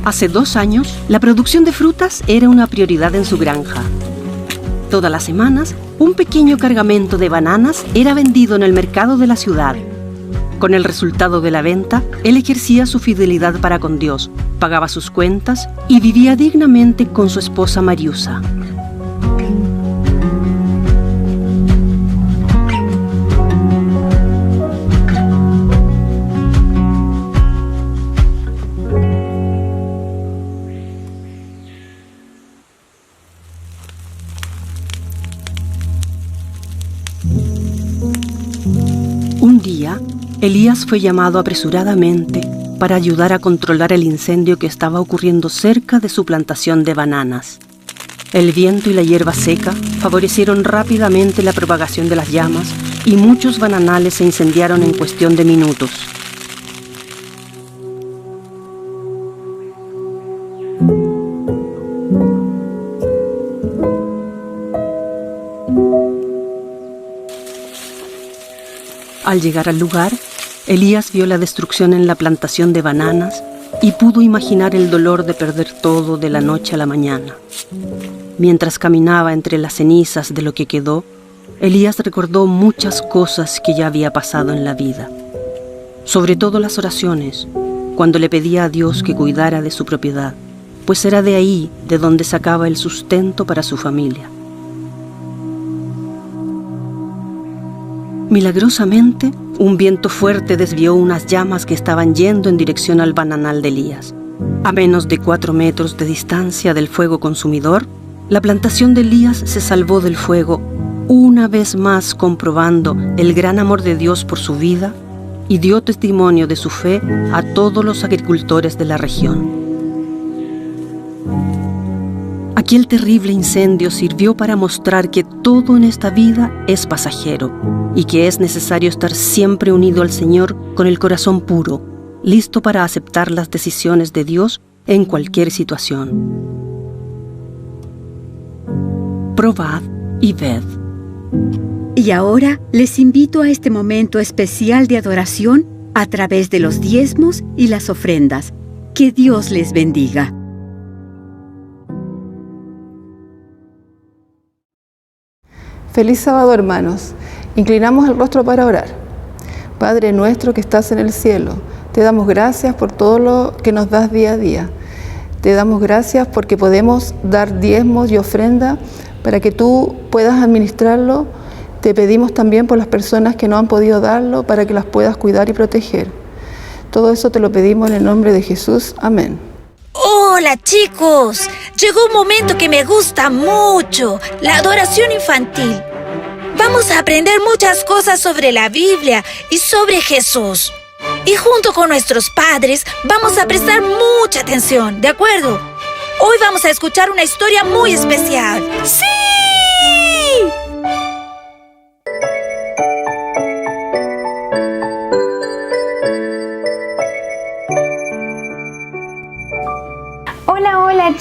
[SPEAKER 6] Hace 2 años, la producción de frutas era una prioridad en su granja. Todas las semanas, un pequeño cargamento de bananas era vendido en el mercado de la ciudad. Con el resultado de la venta, él ejercía su fidelidad para con Dios, pagaba sus cuentas y vivía dignamente con su esposa Mariusa. Un día, Elías fue llamado apresuradamente para ayudar a controlar el incendio que estaba ocurriendo cerca de su plantación de bananas. El viento y la hierba seca favorecieron rápidamente la propagación de las llamas y muchos bananales se incendiaron en cuestión de minutos. Al llegar al lugar, Elías vio la destrucción en la plantación de bananas y pudo imaginar el dolor de perder todo de la noche a la mañana. Mientras caminaba entre las cenizas de lo que quedó, Elías recordó muchas cosas que ya había pasado en la vida. Sobre todo las oraciones, cuando le pedía a Dios que cuidara de su propiedad, pues era de ahí de donde sacaba el sustento para su familia. Milagrosamente, un viento fuerte desvió unas llamas que estaban yendo en dirección al bananal de Elías. A menos de 4 metros de distancia del fuego consumidor, la plantación de Elías se salvó del fuego, una vez más comprobando el gran amor de Dios por su vida y dio testimonio de su fe a todos los agricultores de la región. Aquel terrible incendio sirvió para mostrar que todo en esta vida es pasajero y que es necesario estar siempre unido al Señor con el corazón puro, listo para aceptar las decisiones de Dios en cualquier situación. Probad y ved.
[SPEAKER 7] Y ahora les invito a este momento especial de adoración a través de los diezmos y las ofrendas. Que Dios les bendiga.
[SPEAKER 8] Feliz sábado, hermanos. Inclinamos el rostro para orar. Padre nuestro que estás en el cielo, te damos gracias por todo lo que nos das día a día. Te damos gracias porque podemos dar diezmos y ofrenda para que tú puedas administrarlo. Te pedimos también por las personas que no han podido darlo para que las puedas cuidar y proteger. Todo eso te lo pedimos en el nombre de Jesús. Amén.
[SPEAKER 9] Hola chicos, llegó un momento que me gusta mucho, la adoración infantil. Vamos a aprender muchas cosas sobre la Biblia y sobre Jesús. Y junto con nuestros padres vamos a prestar mucha atención, ¿de acuerdo? Hoy vamos a escuchar una historia muy especial. ¡Sí!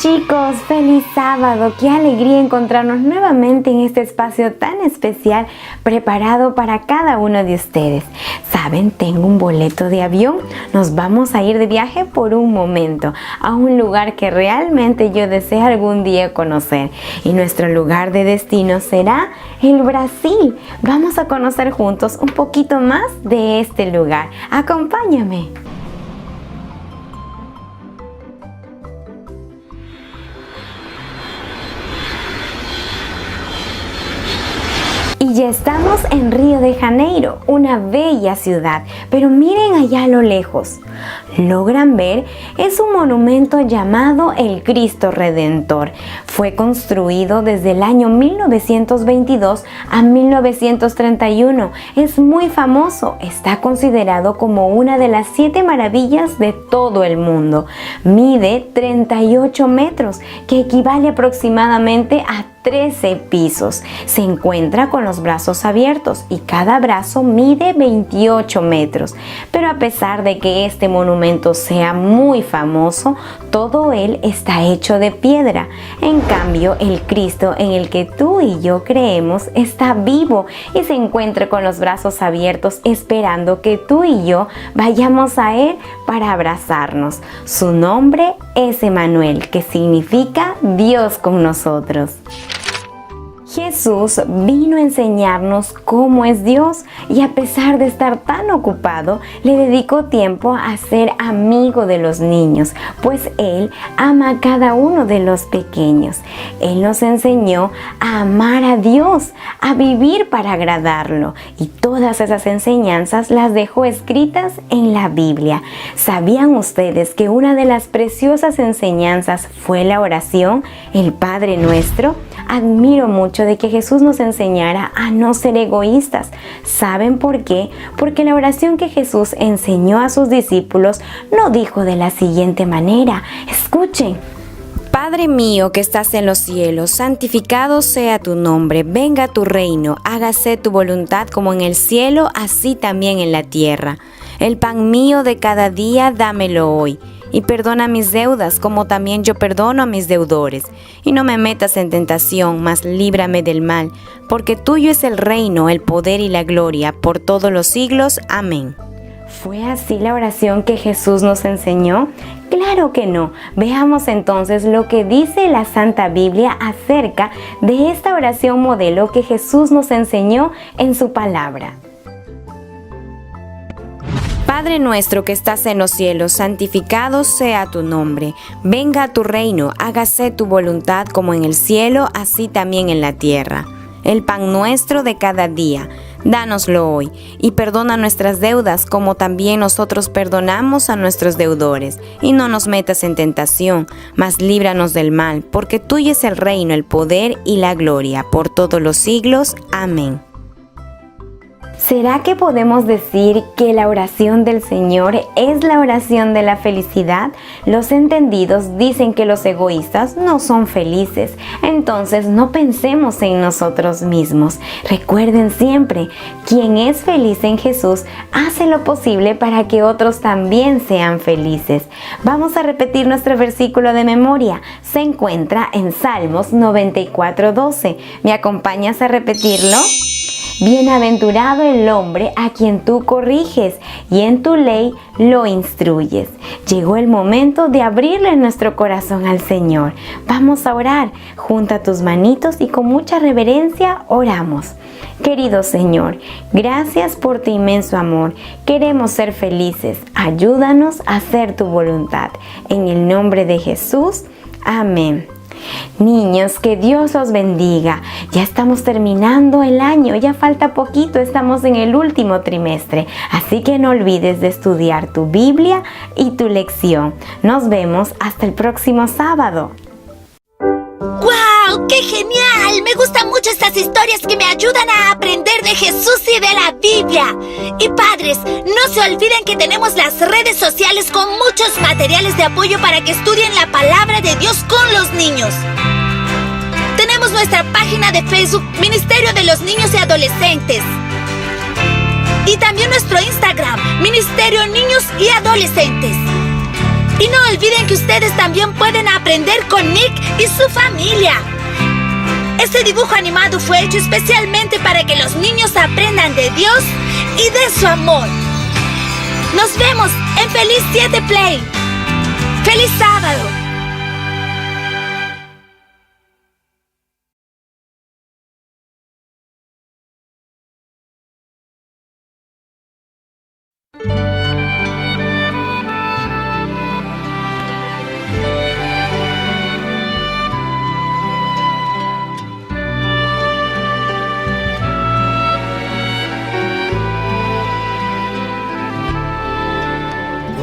[SPEAKER 10] chicos, feliz sábado, qué alegría encontrarnos nuevamente en este espacio tan especial preparado para cada uno de ustedes. Saben, tengo un boleto de avión, nos vamos a ir de viaje por un momento a un lugar que realmente yo deseo algún día conocer y nuestro lugar de destino será el Brasil. Vamos a conocer juntos un poquito más de este lugar. Acompáñame. Y ya estamos en Río de Janeiro, una bella ciudad, pero miren allá a lo lejos. ¿Logran ver? Es un monumento llamado el Cristo Redentor. Fue construido desde el año 1922 a 1931. Es muy famoso, está considerado como una de las 7 maravillas de todo el mundo. Mide 38 metros, que equivale aproximadamente a 13 pisos. Se encuentra con los brazos abiertos y cada brazo mide 28 metros. Pero a pesar de que este monumento sea muy famoso, todo él está hecho de piedra. En cambio, el Cristo en el que tú y yo creemos está vivo y se encuentra con los brazos abiertos esperando que tú y yo vayamos a él para abrazarnos. Su nombre es Emmanuel, que significa Dios con nosotros. Jesús vino a enseñarnos cómo es Dios y a pesar de estar tan ocupado, le dedicó tiempo a ser amigo de los niños, pues Él ama a cada uno de los pequeños. Él nos enseñó a amar a Dios, a vivir para agradarlo y todas esas enseñanzas las dejó escritas en la Biblia. ¿Sabían ustedes que una de las preciosas enseñanzas fue la oración, el Padre Nuestro? Admiro mucho de que Jesús nos enseñara a no ser egoístas. ¿Saben por qué? Porque la oración que Jesús enseñó a sus discípulos no dijo de la siguiente manera. Escuchen.
[SPEAKER 11] Padre mío que estás en los cielos, santificado sea tu nombre, venga tu reino, hágase tu voluntad como en el cielo, así también en la tierra. El pan mío de cada día dámelo hoy. Y perdona mis deudas, como también yo perdono a mis deudores. Y no me metas en tentación, mas líbrame del mal, porque tuyo es el reino, el poder y la gloria, por todos los siglos. Amén.
[SPEAKER 10] ¿Fue así la oración que Jesús nos enseñó? Claro que no. Veamos entonces lo que dice la Santa Biblia acerca de esta oración modelo que Jesús nos enseñó en su palabra.
[SPEAKER 11] Padre nuestro que estás en los cielos, santificado sea tu nombre. Venga a tu reino, hágase tu voluntad como en el cielo, así también en la tierra. El pan nuestro de cada día, dánoslo hoy, y perdona nuestras deudas como también nosotros perdonamos a nuestros deudores. Y no nos metas en tentación, mas líbranos del mal, porque tuyo es el reino, el poder y la gloria, por todos los siglos. Amén.
[SPEAKER 10] ¿Será que podemos decir que la oración del Señor es la oración de la felicidad? Los entendidos dicen que los egoístas no son felices, entonces no pensemos en nosotros mismos. Recuerden siempre, quien es feliz en Jesús hace lo posible para que otros también sean felices. Vamos a repetir nuestro versículo de memoria. Se encuentra en Salmos 94:12. ¿Me acompañas a repetirlo? Bienaventurado el hombre a quien tú corriges y en tu ley lo instruyes. Llegó el momento de abrirle nuestro corazón al Señor. Vamos a orar. Junta tus manitos y con mucha reverencia oramos. Querido Señor, gracias por tu inmenso amor. Queremos ser felices. Ayúdanos a hacer tu voluntad. En el nombre de Jesús. Amén. Niños, que Dios los bendiga. Ya estamos terminando el año, ya falta poquito, estamos en el último trimestre. Así que no olvides de estudiar tu Biblia y tu lección. Nos vemos hasta el próximo sábado.
[SPEAKER 9] ¡Guau! ¡Qué genial! Me gustan mucho estas historias que me ayudan a aprender de Jesús y de la Biblia. Y padres, no se olviden que tenemos las redes sociales con muchos materiales de apoyo para que estudien la palabra de Dios con los niños. Tenemos nuestra página de Facebook, Ministerio de los Niños y Adolescentes. Y también nuestro Instagram, Ministerio Niños y Adolescentes. Y no olviden que ustedes también pueden aprender con Nick y su familia. Este dibujo animado fue hecho especialmente para que los niños aprendan de Dios y de su amor. Nos vemos en Feliz 7 Play. ¡Feliz sábado!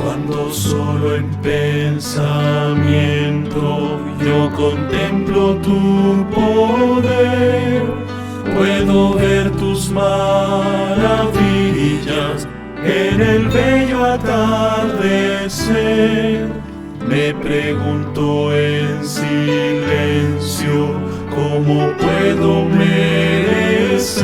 [SPEAKER 12] Cuando solo en pensamiento yo contemplo tu poder, puedo ver tus maravillas en el bello atardecer. Me pregunto en silencio cómo puedo merecer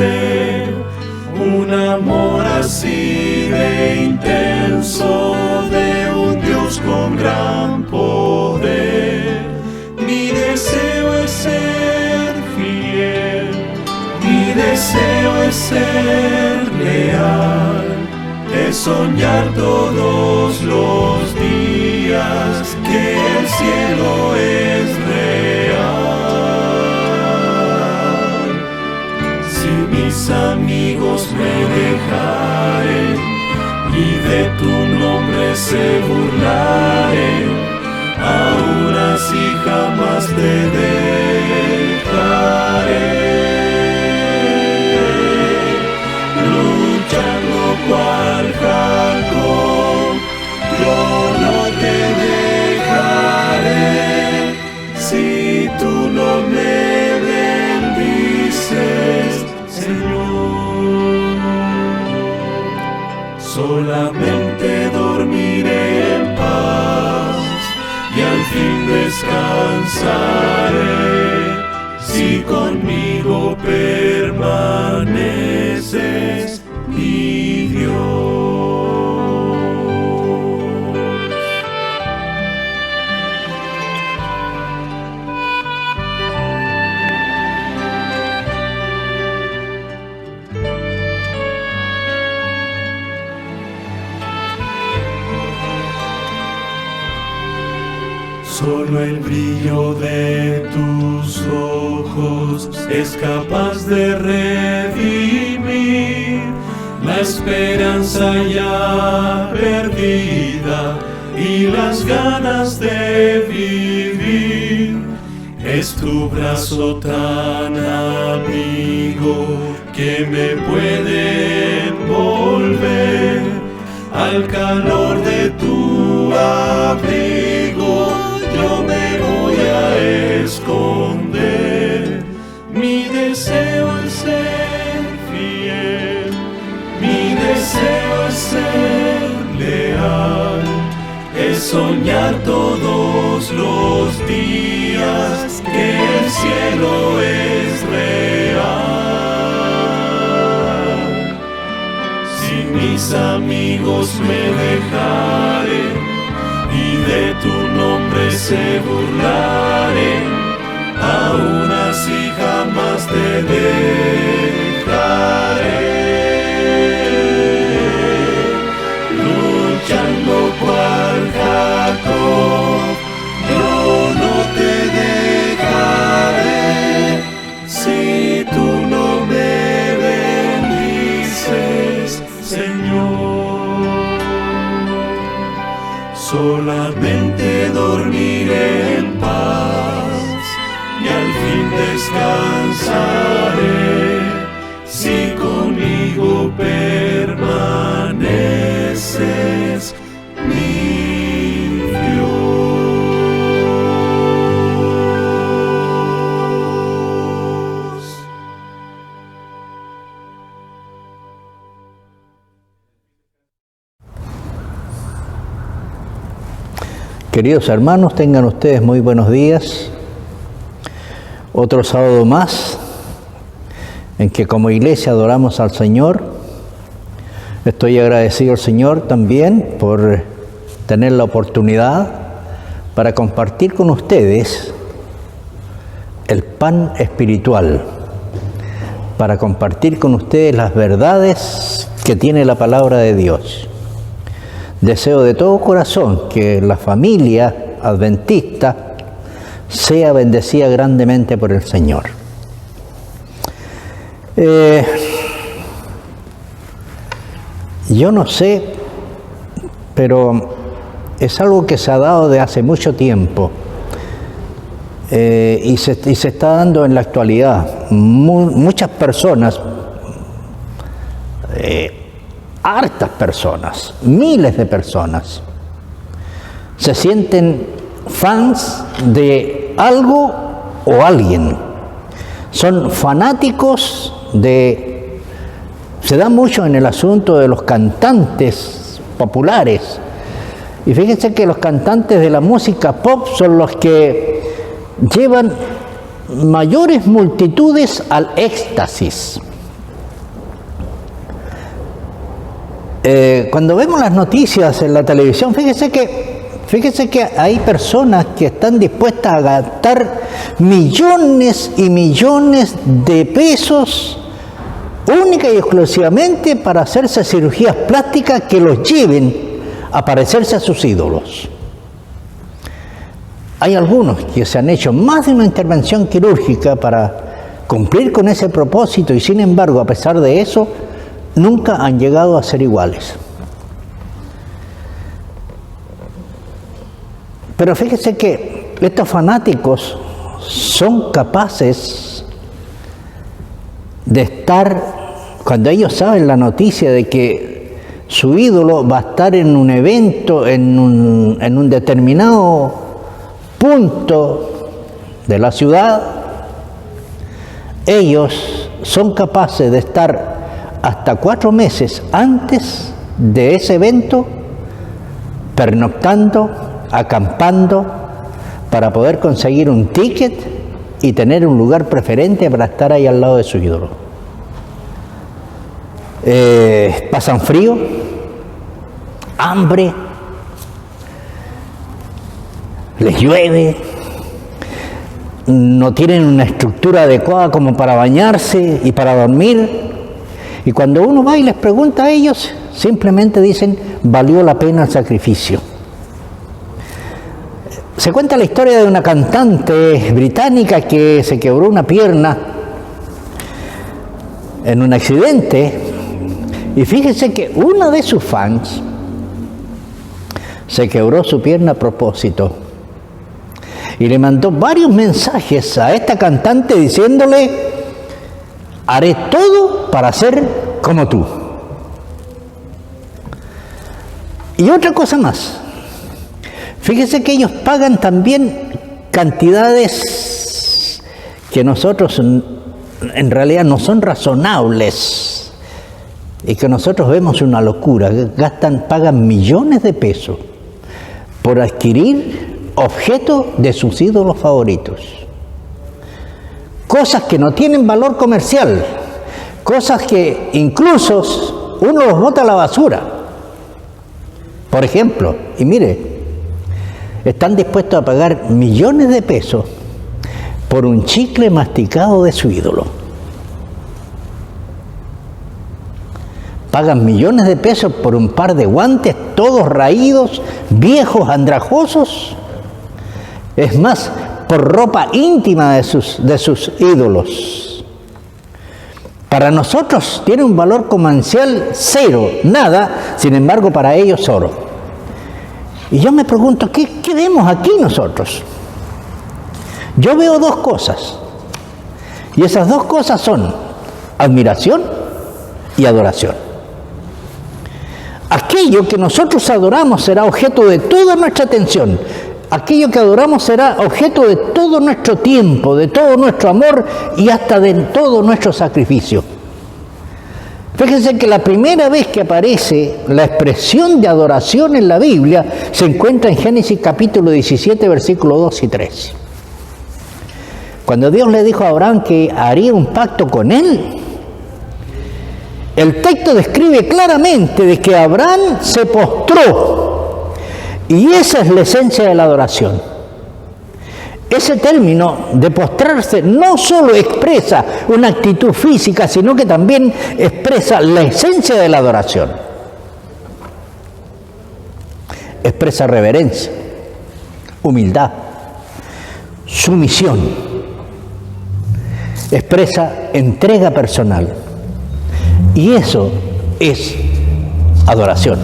[SPEAKER 12] un amor así de intenso de un Dios con gran poder. Mi deseo es ser fiel, mi deseo es ser leal, es soñar todos los días que el cielo es real. Si mis amigos me dejaren y de tu nombre se burlaren, aún así jamás te dejaré. Luchando cual Jacob, yo no te dejaré. Si tú no me bendices, Señor, solamente dormiré en paz y al fin descansaré si conmigo permaneces, mi Dios. Solo el brillo de tus ojos es capaz de redimir la esperanza ya perdida y las ganas de vivir. Es tu brazo tan amigo que me puede envolver al calor de tu abrigo. Yo me voy a esconder. Mi deseo es ser fiel, mi deseo es ser leal, es soñar todos los días que el cielo es real. Si mis amigos me dejaren y de tu nombre se burlaren, aún así jamás te dejaré. Luchando cual Jacob, yo no te dejaré. Si tú no me bendices, Señor, solamente dormiré en paz y al fin descansaré si conmigo permaneces, mi Dios.
[SPEAKER 13] Queridos hermanos, tengan ustedes muy buenos días. Otro sábado más en que como iglesia adoramos al Señor. Estoy agradecido al Señor también por tener la oportunidad para compartir con ustedes el pan espiritual, para compartir con ustedes las verdades que tiene la palabra de Dios. Deseo de todo corazón que la familia adventista sea bendecida grandemente por el Señor. Yo no sé, pero es algo que se ha dado de hace mucho tiempo y se está dando en la actualidad. Muchas personas, hartas personas, miles de personas, se sienten fans de algo o alguien. Son fanáticos de... Se da mucho en el asunto de los cantantes populares. Y fíjense que los cantantes de la música pop son los que llevan mayores multitudes al éxtasis. Cuando vemos las noticias en la televisión, fíjense que hay personas que están dispuestas a gastar millones y millones de pesos única y exclusivamente para hacerse cirugías plásticas que los lleven a parecerse a sus ídolos. Hay algunos que se han hecho más de una intervención quirúrgica para cumplir con ese propósito y sin embargo, a pesar de eso, nunca han llegado a ser iguales. Pero fíjese que estos fanáticos son capaces de estar, cuando ellos saben la noticia de que su ídolo va a estar en un evento, en un determinado punto de la ciudad, ellos son capaces de estar hasta 4 meses antes de ese evento, pernoctando, acampando, para poder conseguir un ticket y tener un lugar preferente para estar ahí al lado de su ídolo. Pasan frío, hambre, les llueve, no tienen una estructura adecuada como para bañarse y para dormir. Y cuando uno va y les pregunta a ellos, simplemente dicen, valió la pena el sacrificio. Se cuenta la historia de una cantante británica que se quebró una pierna en un accidente, y fíjense que una de sus fans se quebró su pierna a propósito y le mandó varios mensajes a esta cantante diciéndole, haré todo para ser como tú. Y otra cosa más, fíjese que ellos pagan también cantidades que nosotros en realidad no son razonables y que nosotros vemos una locura. Pagan millones de pesos por adquirir objetos de sus ídolos favoritos. Cosas que no tienen valor comercial, cosas que incluso uno los bota a la basura. Por ejemplo, y mire, están dispuestos a pagar millones de pesos por un chicle masticado de su ídolo. Pagan millones de pesos por un par de guantes, todos raídos, viejos, andrajosos. Es más, por ropa íntima de sus ídolos. Para nosotros tiene un valor comercial cero, nada, sin embargo para ellos oro. Y yo me pregunto, ¿qué vemos aquí nosotros? Yo veo 2 cosas, y esas 2 cosas son admiración y adoración. Aquello que nosotros adoramos será objeto de toda nuestra atención. Aquello que adoramos será objeto de todo nuestro tiempo, de todo nuestro amor y hasta de todo nuestro sacrificio. Fíjense que la primera vez que aparece la expresión de adoración en la Biblia se encuentra en Génesis capítulo 17, versículos 2 y 3. Cuando Dios le dijo a Abraham que haría un pacto con él, el texto describe claramente de que Abraham se postró Y esa es la esencia de la adoración. Ese término de postrarse no solo expresa una actitud física, sino que también expresa la esencia de la adoración. Expresa reverencia, humildad, sumisión. Expresa entrega personal. Y eso es adoración.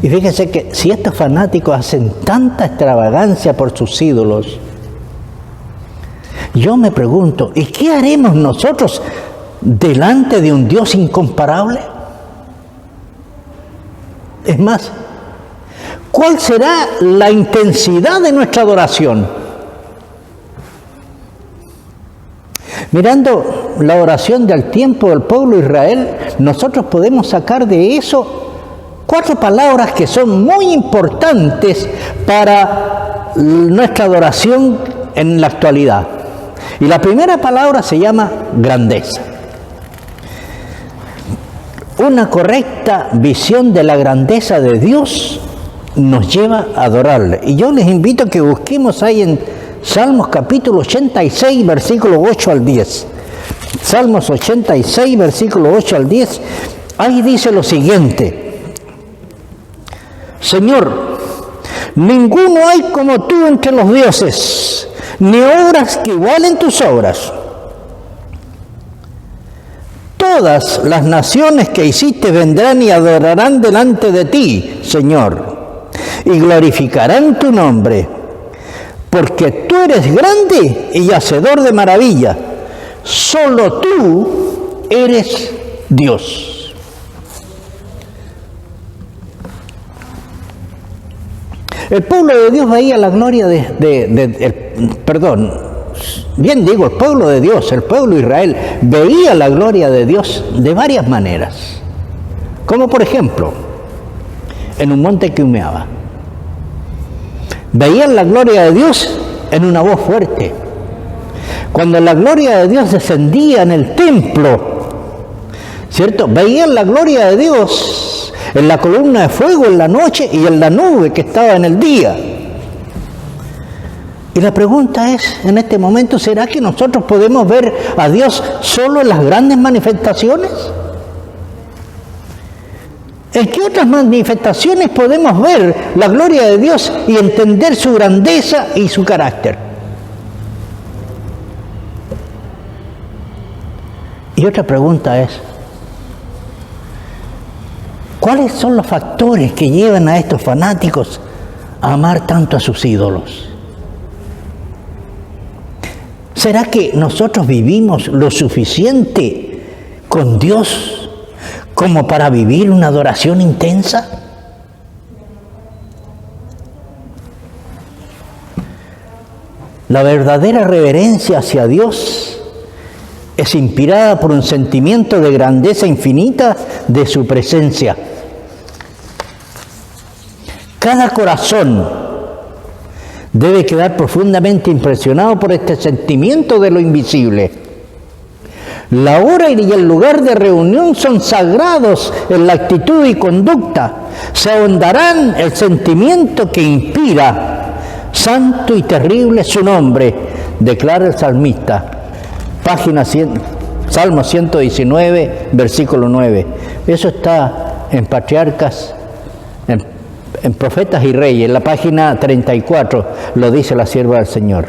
[SPEAKER 13] Y fíjense que si estos fanáticos hacen tanta extravagancia por sus ídolos, yo me pregunto, ¿y qué haremos nosotros delante de un Dios incomparable? Es más, ¿cuál será la intensidad de nuestra adoración? Mirando la oración del tiempo del pueblo de Israel, nosotros podemos sacar de eso 4 palabras que son muy importantes para nuestra adoración en la actualidad. Y la primera palabra se llama grandeza. Una correcta visión de la grandeza de Dios nos lleva a adorarle. Y yo les invito a que busquemos ahí en Salmos capítulo 86, versículo 8 al 10. Salmos 86, versículo 8 al 10. Ahí dice lo siguiente: Señor, ninguno hay como tú entre los dioses, ni obras que igualen tus obras. Todas las naciones que hiciste vendrán y adorarán delante de ti, Señor, y glorificarán tu nombre, porque tú eres grande y hacedor de maravilla. Solo tú eres Dios. El pueblo de Dios veía la gloria el pueblo de Dios, el pueblo de Israel, veía la gloria de Dios de varias maneras. Como por ejemplo, en un monte que humeaba. Veían la gloria de Dios en una voz fuerte. Cuando la gloria de Dios descendía en el templo, ¿cierto? Veían la gloria de Dios en la columna de fuego en la noche y en la nube que estaba en el día. Y la pregunta es, en este momento, ¿será que nosotros podemos ver a Dios solo en las grandes manifestaciones? ¿En qué otras manifestaciones podemos ver la gloria de Dios y entender su grandeza y su carácter? Y otra pregunta es, ¿cuáles son los factores que llevan a estos fanáticos a amar tanto a sus ídolos? ¿Será que nosotros vivimos lo suficiente con Dios como para vivir una adoración intensa? La verdadera reverencia hacia Dios es inspirada por un sentimiento de grandeza infinita de su presencia. Cada corazón debe quedar profundamente impresionado por este sentimiento de lo invisible. La hora y el lugar de reunión son sagrados en la actitud y conducta. Se ahondarán el sentimiento que inspira. Santo y terrible es su nombre, declara el salmista. Página 100, Salmo 119, versículo 9. Eso está en Patriarcas, en Profetas y Reyes, en la página 34, lo dice la sierva del Señor.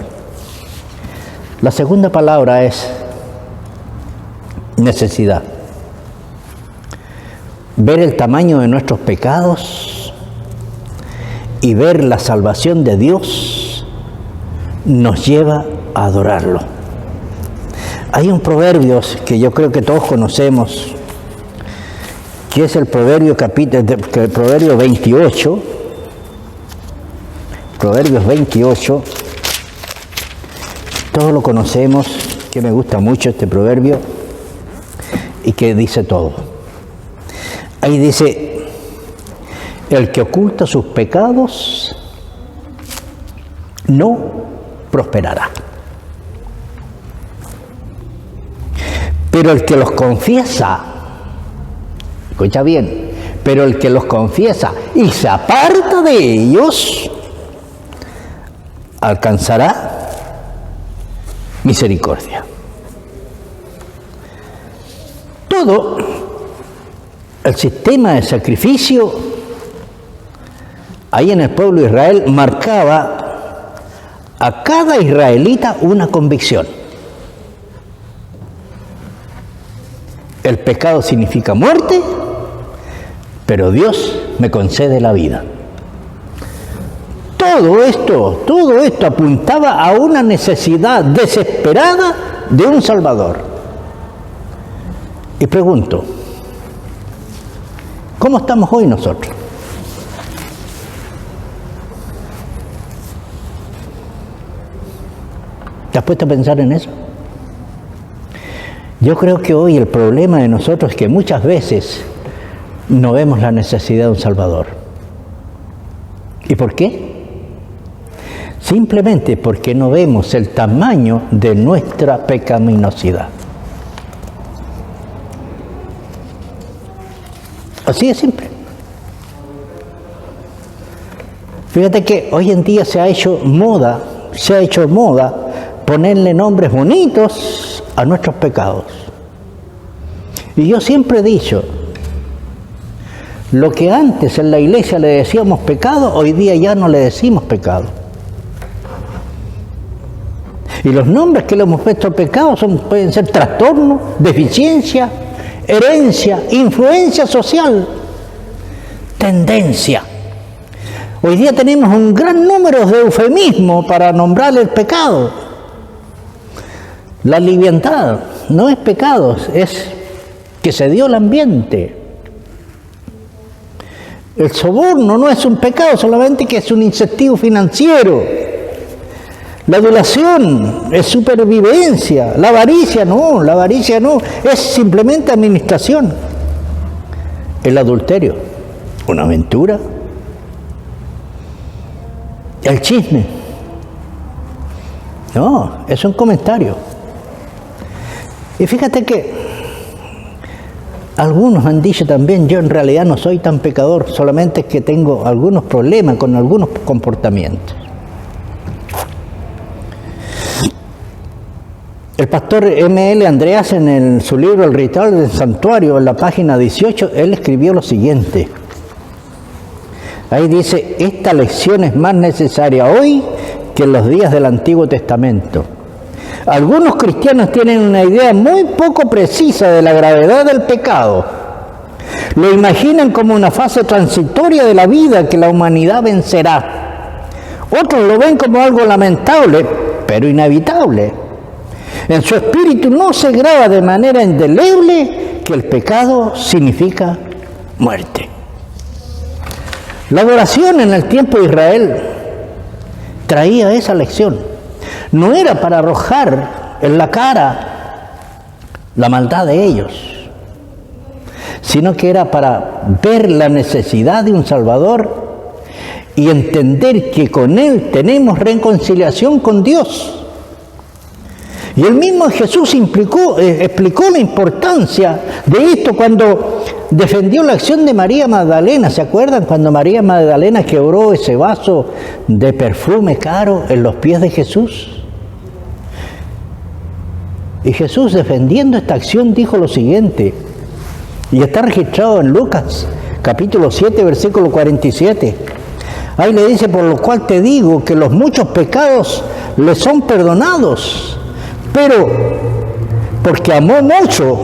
[SPEAKER 13] La segunda palabra es necesidad. Ver el tamaño de nuestros pecados y ver la salvación de Dios nos lleva a adorarlo. Hay un proverbio que yo creo que todos conocemos, que es el proverbio 28, Proverbios 28, todos lo conocemos, que me gusta mucho este proverbio y que dice todo. Ahí dice, el que oculta sus pecados no prosperará, pero el que los confiesa, escucha bien, pero el que los confiesa y se aparta de ellos, alcanzará misericordia. Todo el sistema de sacrificio ahí en el pueblo de Israel marcaba a cada israelita una convicción. El pecado significa muerte, pero Dios me concede la vida. Todo esto apuntaba a una necesidad desesperada de un Salvador. Y pregunto, ¿cómo estamos hoy nosotros? ¿Te has puesto a pensar en eso? Yo creo que hoy el problema de nosotros es que muchas veces no vemos la necesidad de un Salvador. ¿Y por qué? Simplemente porque no vemos el tamaño de nuestra pecaminosidad. Así de simple. Fíjate que hoy en día se ha hecho moda ponerle nombres bonitos a nuestros pecados. Y yo siempre he dicho, lo que antes en la iglesia le decíamos pecado, hoy día ya no le decimos pecado. Y los nombres que le hemos puesto pecado pueden ser trastorno, deficiencia, herencia, influencia social, tendencia. Hoy día tenemos un gran número de eufemismos para nombrar el pecado. La liviandad no es pecado, es que se dio el ambiente. El soborno no es un pecado, solamente que es un incentivo financiero. La adulación es supervivencia. La avaricia no, es simplemente administración. El adulterio, una aventura. El chisme, no, es un comentario. Y fíjate que algunos han dicho también, yo en realidad no soy tan pecador, solamente que tengo algunos problemas con algunos comportamientos. El pastor M.L. Andreas en su libro El ritual del santuario, en la página 18, él escribió lo siguiente. Ahí dice, esta lección es más necesaria hoy que en los días del Antiguo Testamento. Algunos cristianos tienen una idea muy poco precisa de la gravedad del pecado. Lo imaginan como una fase transitoria de la vida que la humanidad vencerá. Otros lo ven como algo lamentable, pero inevitable. En su espíritu no se graba de manera indeleble que el pecado significa muerte. La adoración en el tiempo de Israel traía esa lección. No era para arrojar en la cara la maldad de ellos, sino que era para ver la necesidad de un Salvador y entender que con Él tenemos reconciliación con Dios. Y el mismo Jesús explicó la importancia de esto cuando defendió la acción de María Magdalena. ¿Se acuerdan cuando María Magdalena quebró ese vaso de perfume caro en los pies de Jesús? Y Jesús, defendiendo esta acción, dijo lo siguiente, y está registrado en Lucas, capítulo 7, versículo 47. Ahí le dice, por lo cual te digo que los muchos pecados le son perdonados, pero porque amó mucho,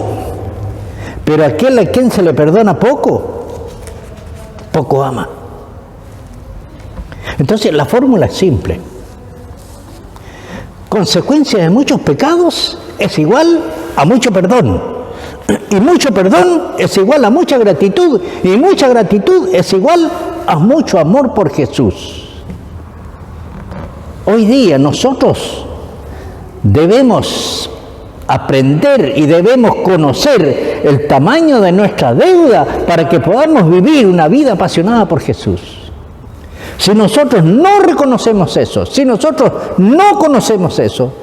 [SPEAKER 13] pero aquel a quien se le perdona poco, poco ama. Entonces la fórmula es simple. Consecuencia de muchos pecados es igual a mucho perdón. Y mucho perdón es igual a mucha gratitud. Y mucha gratitud es igual a mucho amor por Jesús. Hoy día nosotros debemos aprender y debemos conocer el tamaño de nuestra deuda para que podamos vivir una vida apasionada por Jesús. Si nosotros no reconocemos eso, si nosotros no conocemos eso,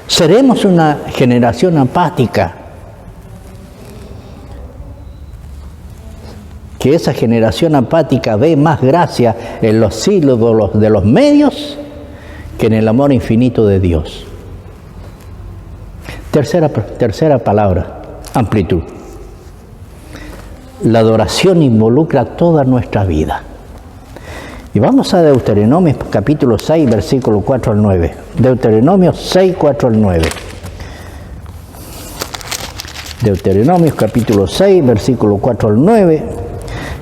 [SPEAKER 13] seremos una generación apática. que esa generación apática ve más gracia en los ídolos de los medios que en el amor infinito de Dios. Tercera palabra, amplitud. La adoración involucra toda nuestra vida. Y vamos a Deuteronomio capítulo 6, versículo 4 al 9. Deuteronomio 6, 4 al 9. Deuteronomio capítulo 6, versículo 4 al 9.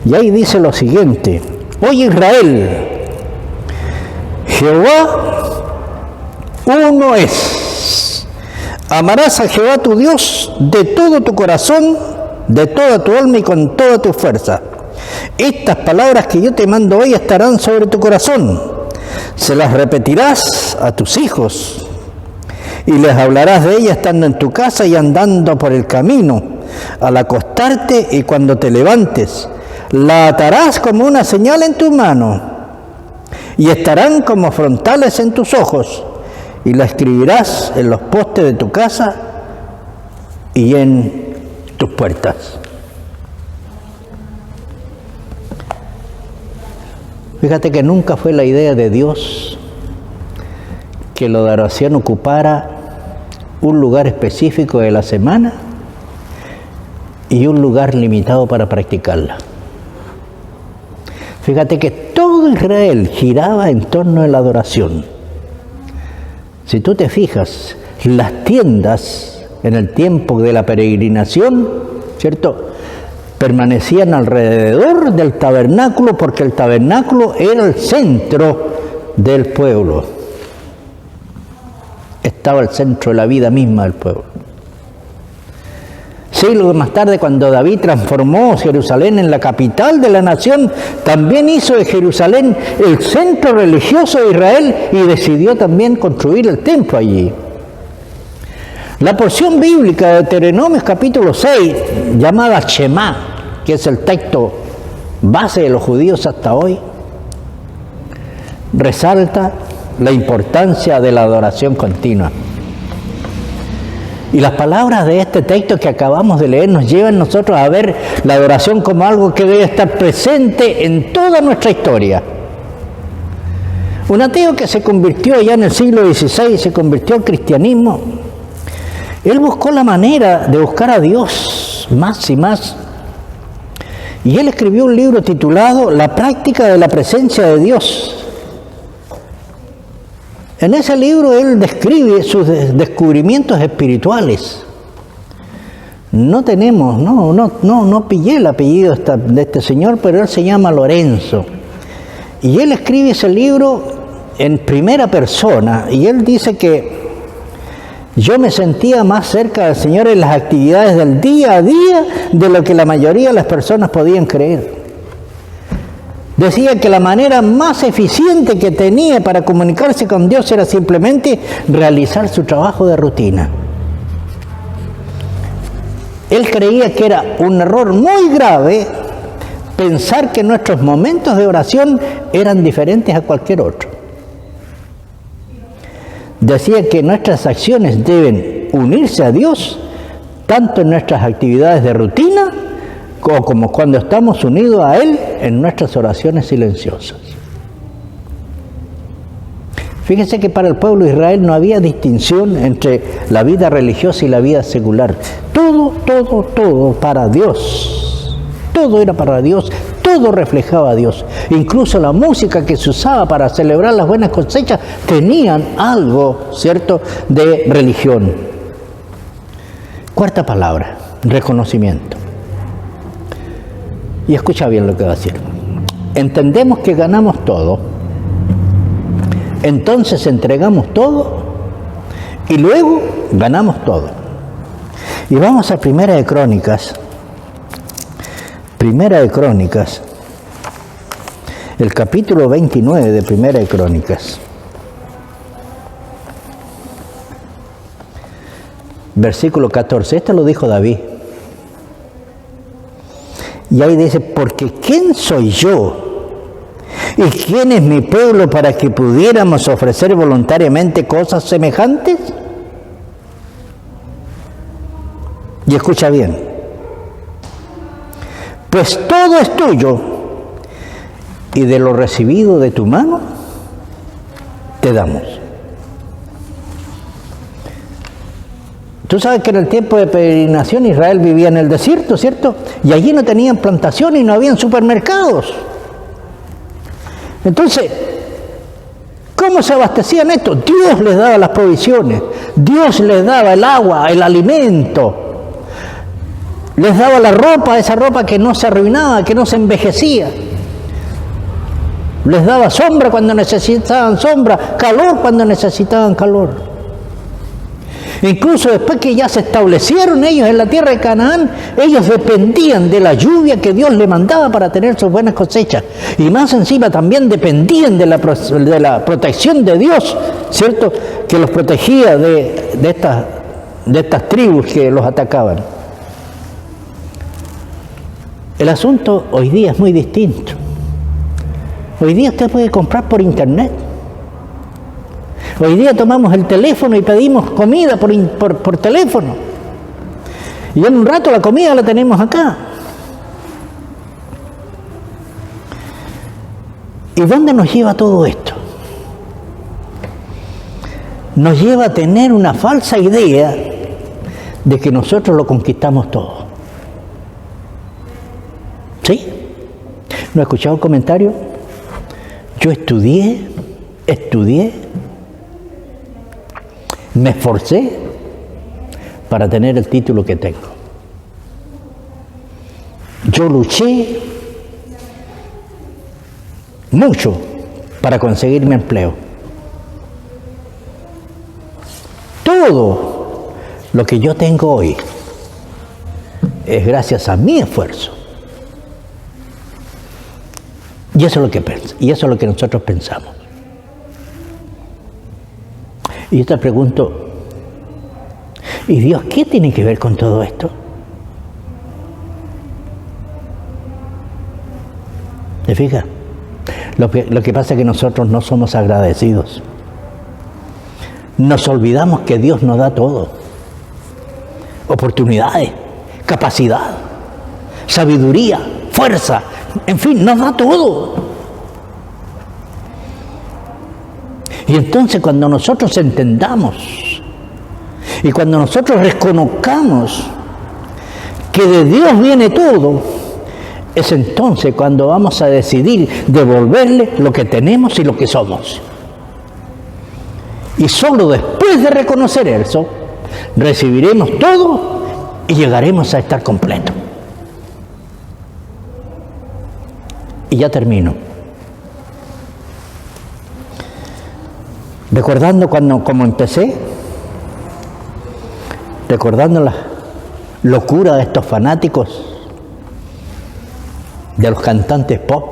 [SPEAKER 13] Y ahí dice lo siguiente: Oye Israel, Jehová uno es. Amarás a Jehová tu Dios de todo tu corazón, de toda tu alma y con toda tu fuerza. Estas palabras que yo te mando hoy estarán sobre tu corazón. Se las repetirás a tus hijos y les hablarás de ellas estando en tu casa y andando por el camino, al acostarte y cuando te levantes. La atarás como una señal en tu mano y estarán como frontales en tus ojos, y la escribirás en los postes de tu casa y en tus puertas. Fíjate que nunca fue la idea de Dios que la adoración ocupara un lugar específico de la semana y un lugar limitado para practicarla. Fíjate que todo Israel giraba en torno a la adoración. Si tú te fijas, las tiendas en el tiempo de la peregrinación, ¿cierto?, permanecían alrededor del tabernáculo, porque el tabernáculo era el centro del pueblo. Estaba el centro de la vida misma del pueblo. Siglos más tarde, cuando David transformó Jerusalén en la capital de la nación, también hizo de Jerusalén el centro religioso de Israel y decidió también construir el templo allí. La porción bíblica de Deuteronomio capítulo 6, llamada Shema, que es el texto base de los judíos hasta hoy, resalta la importancia de la adoración continua. Y las palabras de este texto que acabamos de leer nos llevan nosotros a ver la adoración como algo que debe estar presente en toda nuestra historia. Un ateo que se convirtió ya en el siglo XVI, se convirtió al cristianismo, él buscó la manera de buscar a Dios más y más. Y él escribió un libro titulado La práctica de la presencia de Dios. En ese libro él describe sus descubrimientos espirituales. No pillé el apellido de este señor, pero él se llama Lorenzo. Y él escribe ese libro en primera persona, y él dice que yo me sentía más cerca del Señor en las actividades del día a día de lo que la mayoría de las personas podían creer. Decía que la manera más eficiente que tenía para comunicarse con Dios era simplemente realizar su trabajo de rutina. Él creía que era un error muy grave pensar que nuestros momentos de oración eran diferentes a cualquier otro. Decía que nuestras acciones deben unirse a Dios tanto en nuestras actividades de rutina como cuando estamos unidos a Él en nuestras oraciones silenciosas. Fíjense que para el pueblo de Israel no había distinción entre la vida religiosa y la vida secular. Todo para Dios. Todo era para Dios, todo reflejaba a Dios. Incluso la música que se usaba para celebrar las buenas cosechas tenían algo, ¿cierto?, de religión. Cuarta palabra, reconocimiento. Y escucha bien lo que va a decir. Entendemos que ganamos todo, entonces entregamos todo y luego ganamos todo. Y vamos a Primera de Crónicas, el capítulo 29 de Primera de Crónicas, versículo 14. Esto lo dijo David. Y ahí dice, porque ¿quién soy yo? ¿Y quién es mi pueblo para que pudiéramos ofrecer voluntariamente cosas semejantes? Y escucha bien. pues todo es tuyo, y de lo recibido de tu mano te damos. Tú sabes que en el tiempo de peregrinación Israel vivía en el desierto, ¿cierto? Y allí no tenían plantaciones y no habían supermercados. Entonces, ¿cómo se abastecían esto? Dios les daba las provisiones, Dios les daba el agua, el alimento, les daba la ropa, esa ropa que no se arruinaba, que no se envejecía. Les daba sombra cuando necesitaban sombra, calor cuando necesitaban calor. Incluso después que ya se establecieron ellos en la tierra de Canaán, ellos dependían de la lluvia que Dios les mandaba para tener sus buenas cosechas. Y más encima también dependían de la protección de Dios, ¿cierto? Que los protegía de estas tribus que los atacaban. El asunto hoy día es muy distinto. Hoy día usted puede comprar por internet. Hoy día tomamos el teléfono y pedimos comida por teléfono. Y en un rato la comida la tenemos acá. ¿Y dónde nos lleva todo esto? Nos lleva a tener una falsa idea de que nosotros lo conquistamos todo. ¿Sí? ¿No he escuchado el comentario? Yo estudié, me esforcé para tener el título que tengo. Yo luché mucho para conseguir mi empleo. Todo lo que yo tengo hoy es gracias a mi esfuerzo. Y eso es lo que nosotros pensamos. Y yo te pregunto, ¿y Dios qué tiene que ver con todo esto? ¿Te fijas? Lo que pasa es que nosotros no somos agradecidos. Nos olvidamos que Dios nos da todo. Oportunidades, capacidad, sabiduría, fuerza, en fin, nos da todo. Y entonces cuando nosotros entendamos y cuando nosotros reconozcamos que de Dios viene todo, es entonces cuando vamos a decidir devolverle lo que tenemos y lo que somos. Y solo después de reconocer eso, recibiremos todo y llegaremos a estar completos. Y ya termino. Recordando como empecé, recordando la locura de estos fanáticos, de los cantantes pop,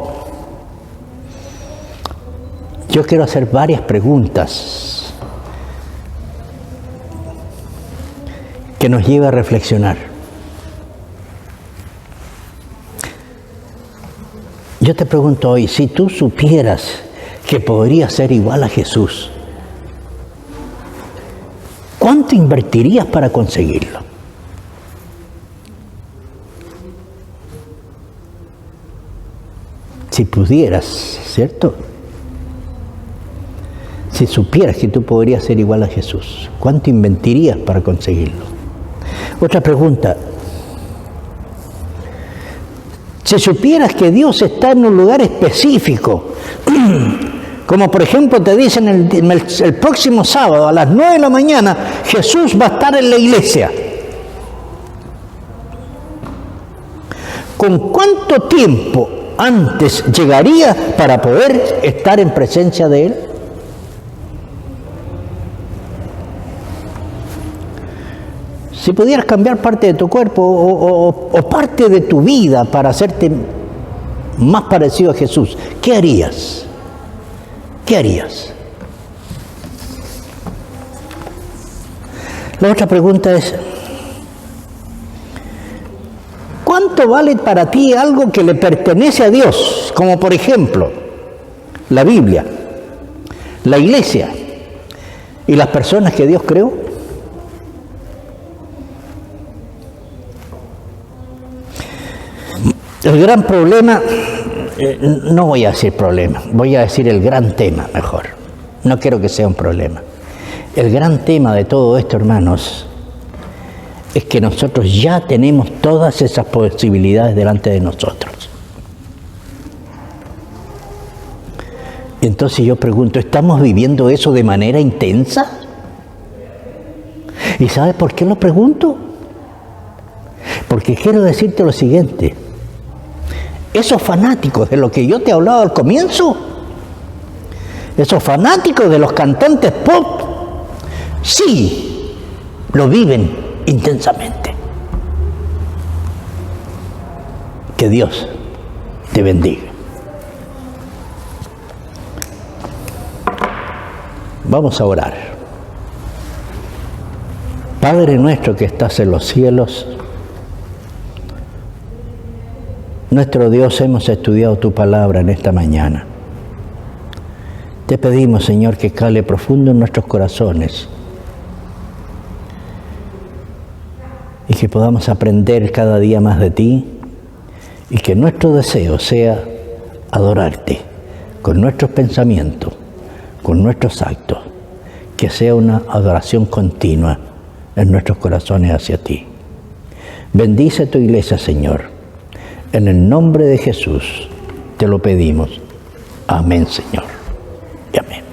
[SPEAKER 13] yo quiero hacer varias preguntas que nos lleven a reflexionar. Yo te pregunto hoy, si tú supieras que podrías ser igual a Jesús, ¿cuánto invertirías para conseguirlo? Si pudieras, ¿cierto? Si supieras que tú podrías ser igual a Jesús, ¿cuánto invertirías para conseguirlo? Otra pregunta. Si supieras que Dios está en un lugar específico, como por ejemplo te dicen el próximo sábado a las 9 de la mañana, Jesús va a estar en la iglesia. ¿Con cuánto tiempo antes llegaría para poder estar en presencia de Él? Si pudieras cambiar parte de tu cuerpo o parte de tu vida para hacerte más parecido a Jesús, ¿qué harías? ¿Qué harías? La otra pregunta es, ¿cuánto vale para ti algo que le pertenece a Dios? Como por ejemplo, la Biblia, la iglesia y las personas que Dios creó. El gran problema, no voy a decir problema, voy a decir el gran tema mejor. No quiero que sea un problema. El gran tema de todo esto, hermanos, es que nosotros ya tenemos todas esas posibilidades delante de nosotros. Entonces yo pregunto, ¿estamos viviendo eso de manera intensa? ¿Y sabes por qué lo pregunto? Porque quiero decirte lo siguiente. Esos fanáticos de lo que yo te hablaba al comienzo, esos fanáticos de los cantantes pop, sí, lo viven intensamente. Que Dios te bendiga. Vamos a orar. Padre nuestro que estás en los cielos, nuestro Dios, hemos estudiado tu palabra en esta mañana. Te pedimos, Señor, que cale profundo en nuestros corazones y que podamos aprender cada día más de ti y que nuestro deseo sea adorarte con nuestros pensamientos, con nuestros actos, que sea una adoración continua en nuestros corazones hacia ti. Bendice tu iglesia, Señor. En el nombre de Jesús te lo pedimos. Amén, Señor. Y amén.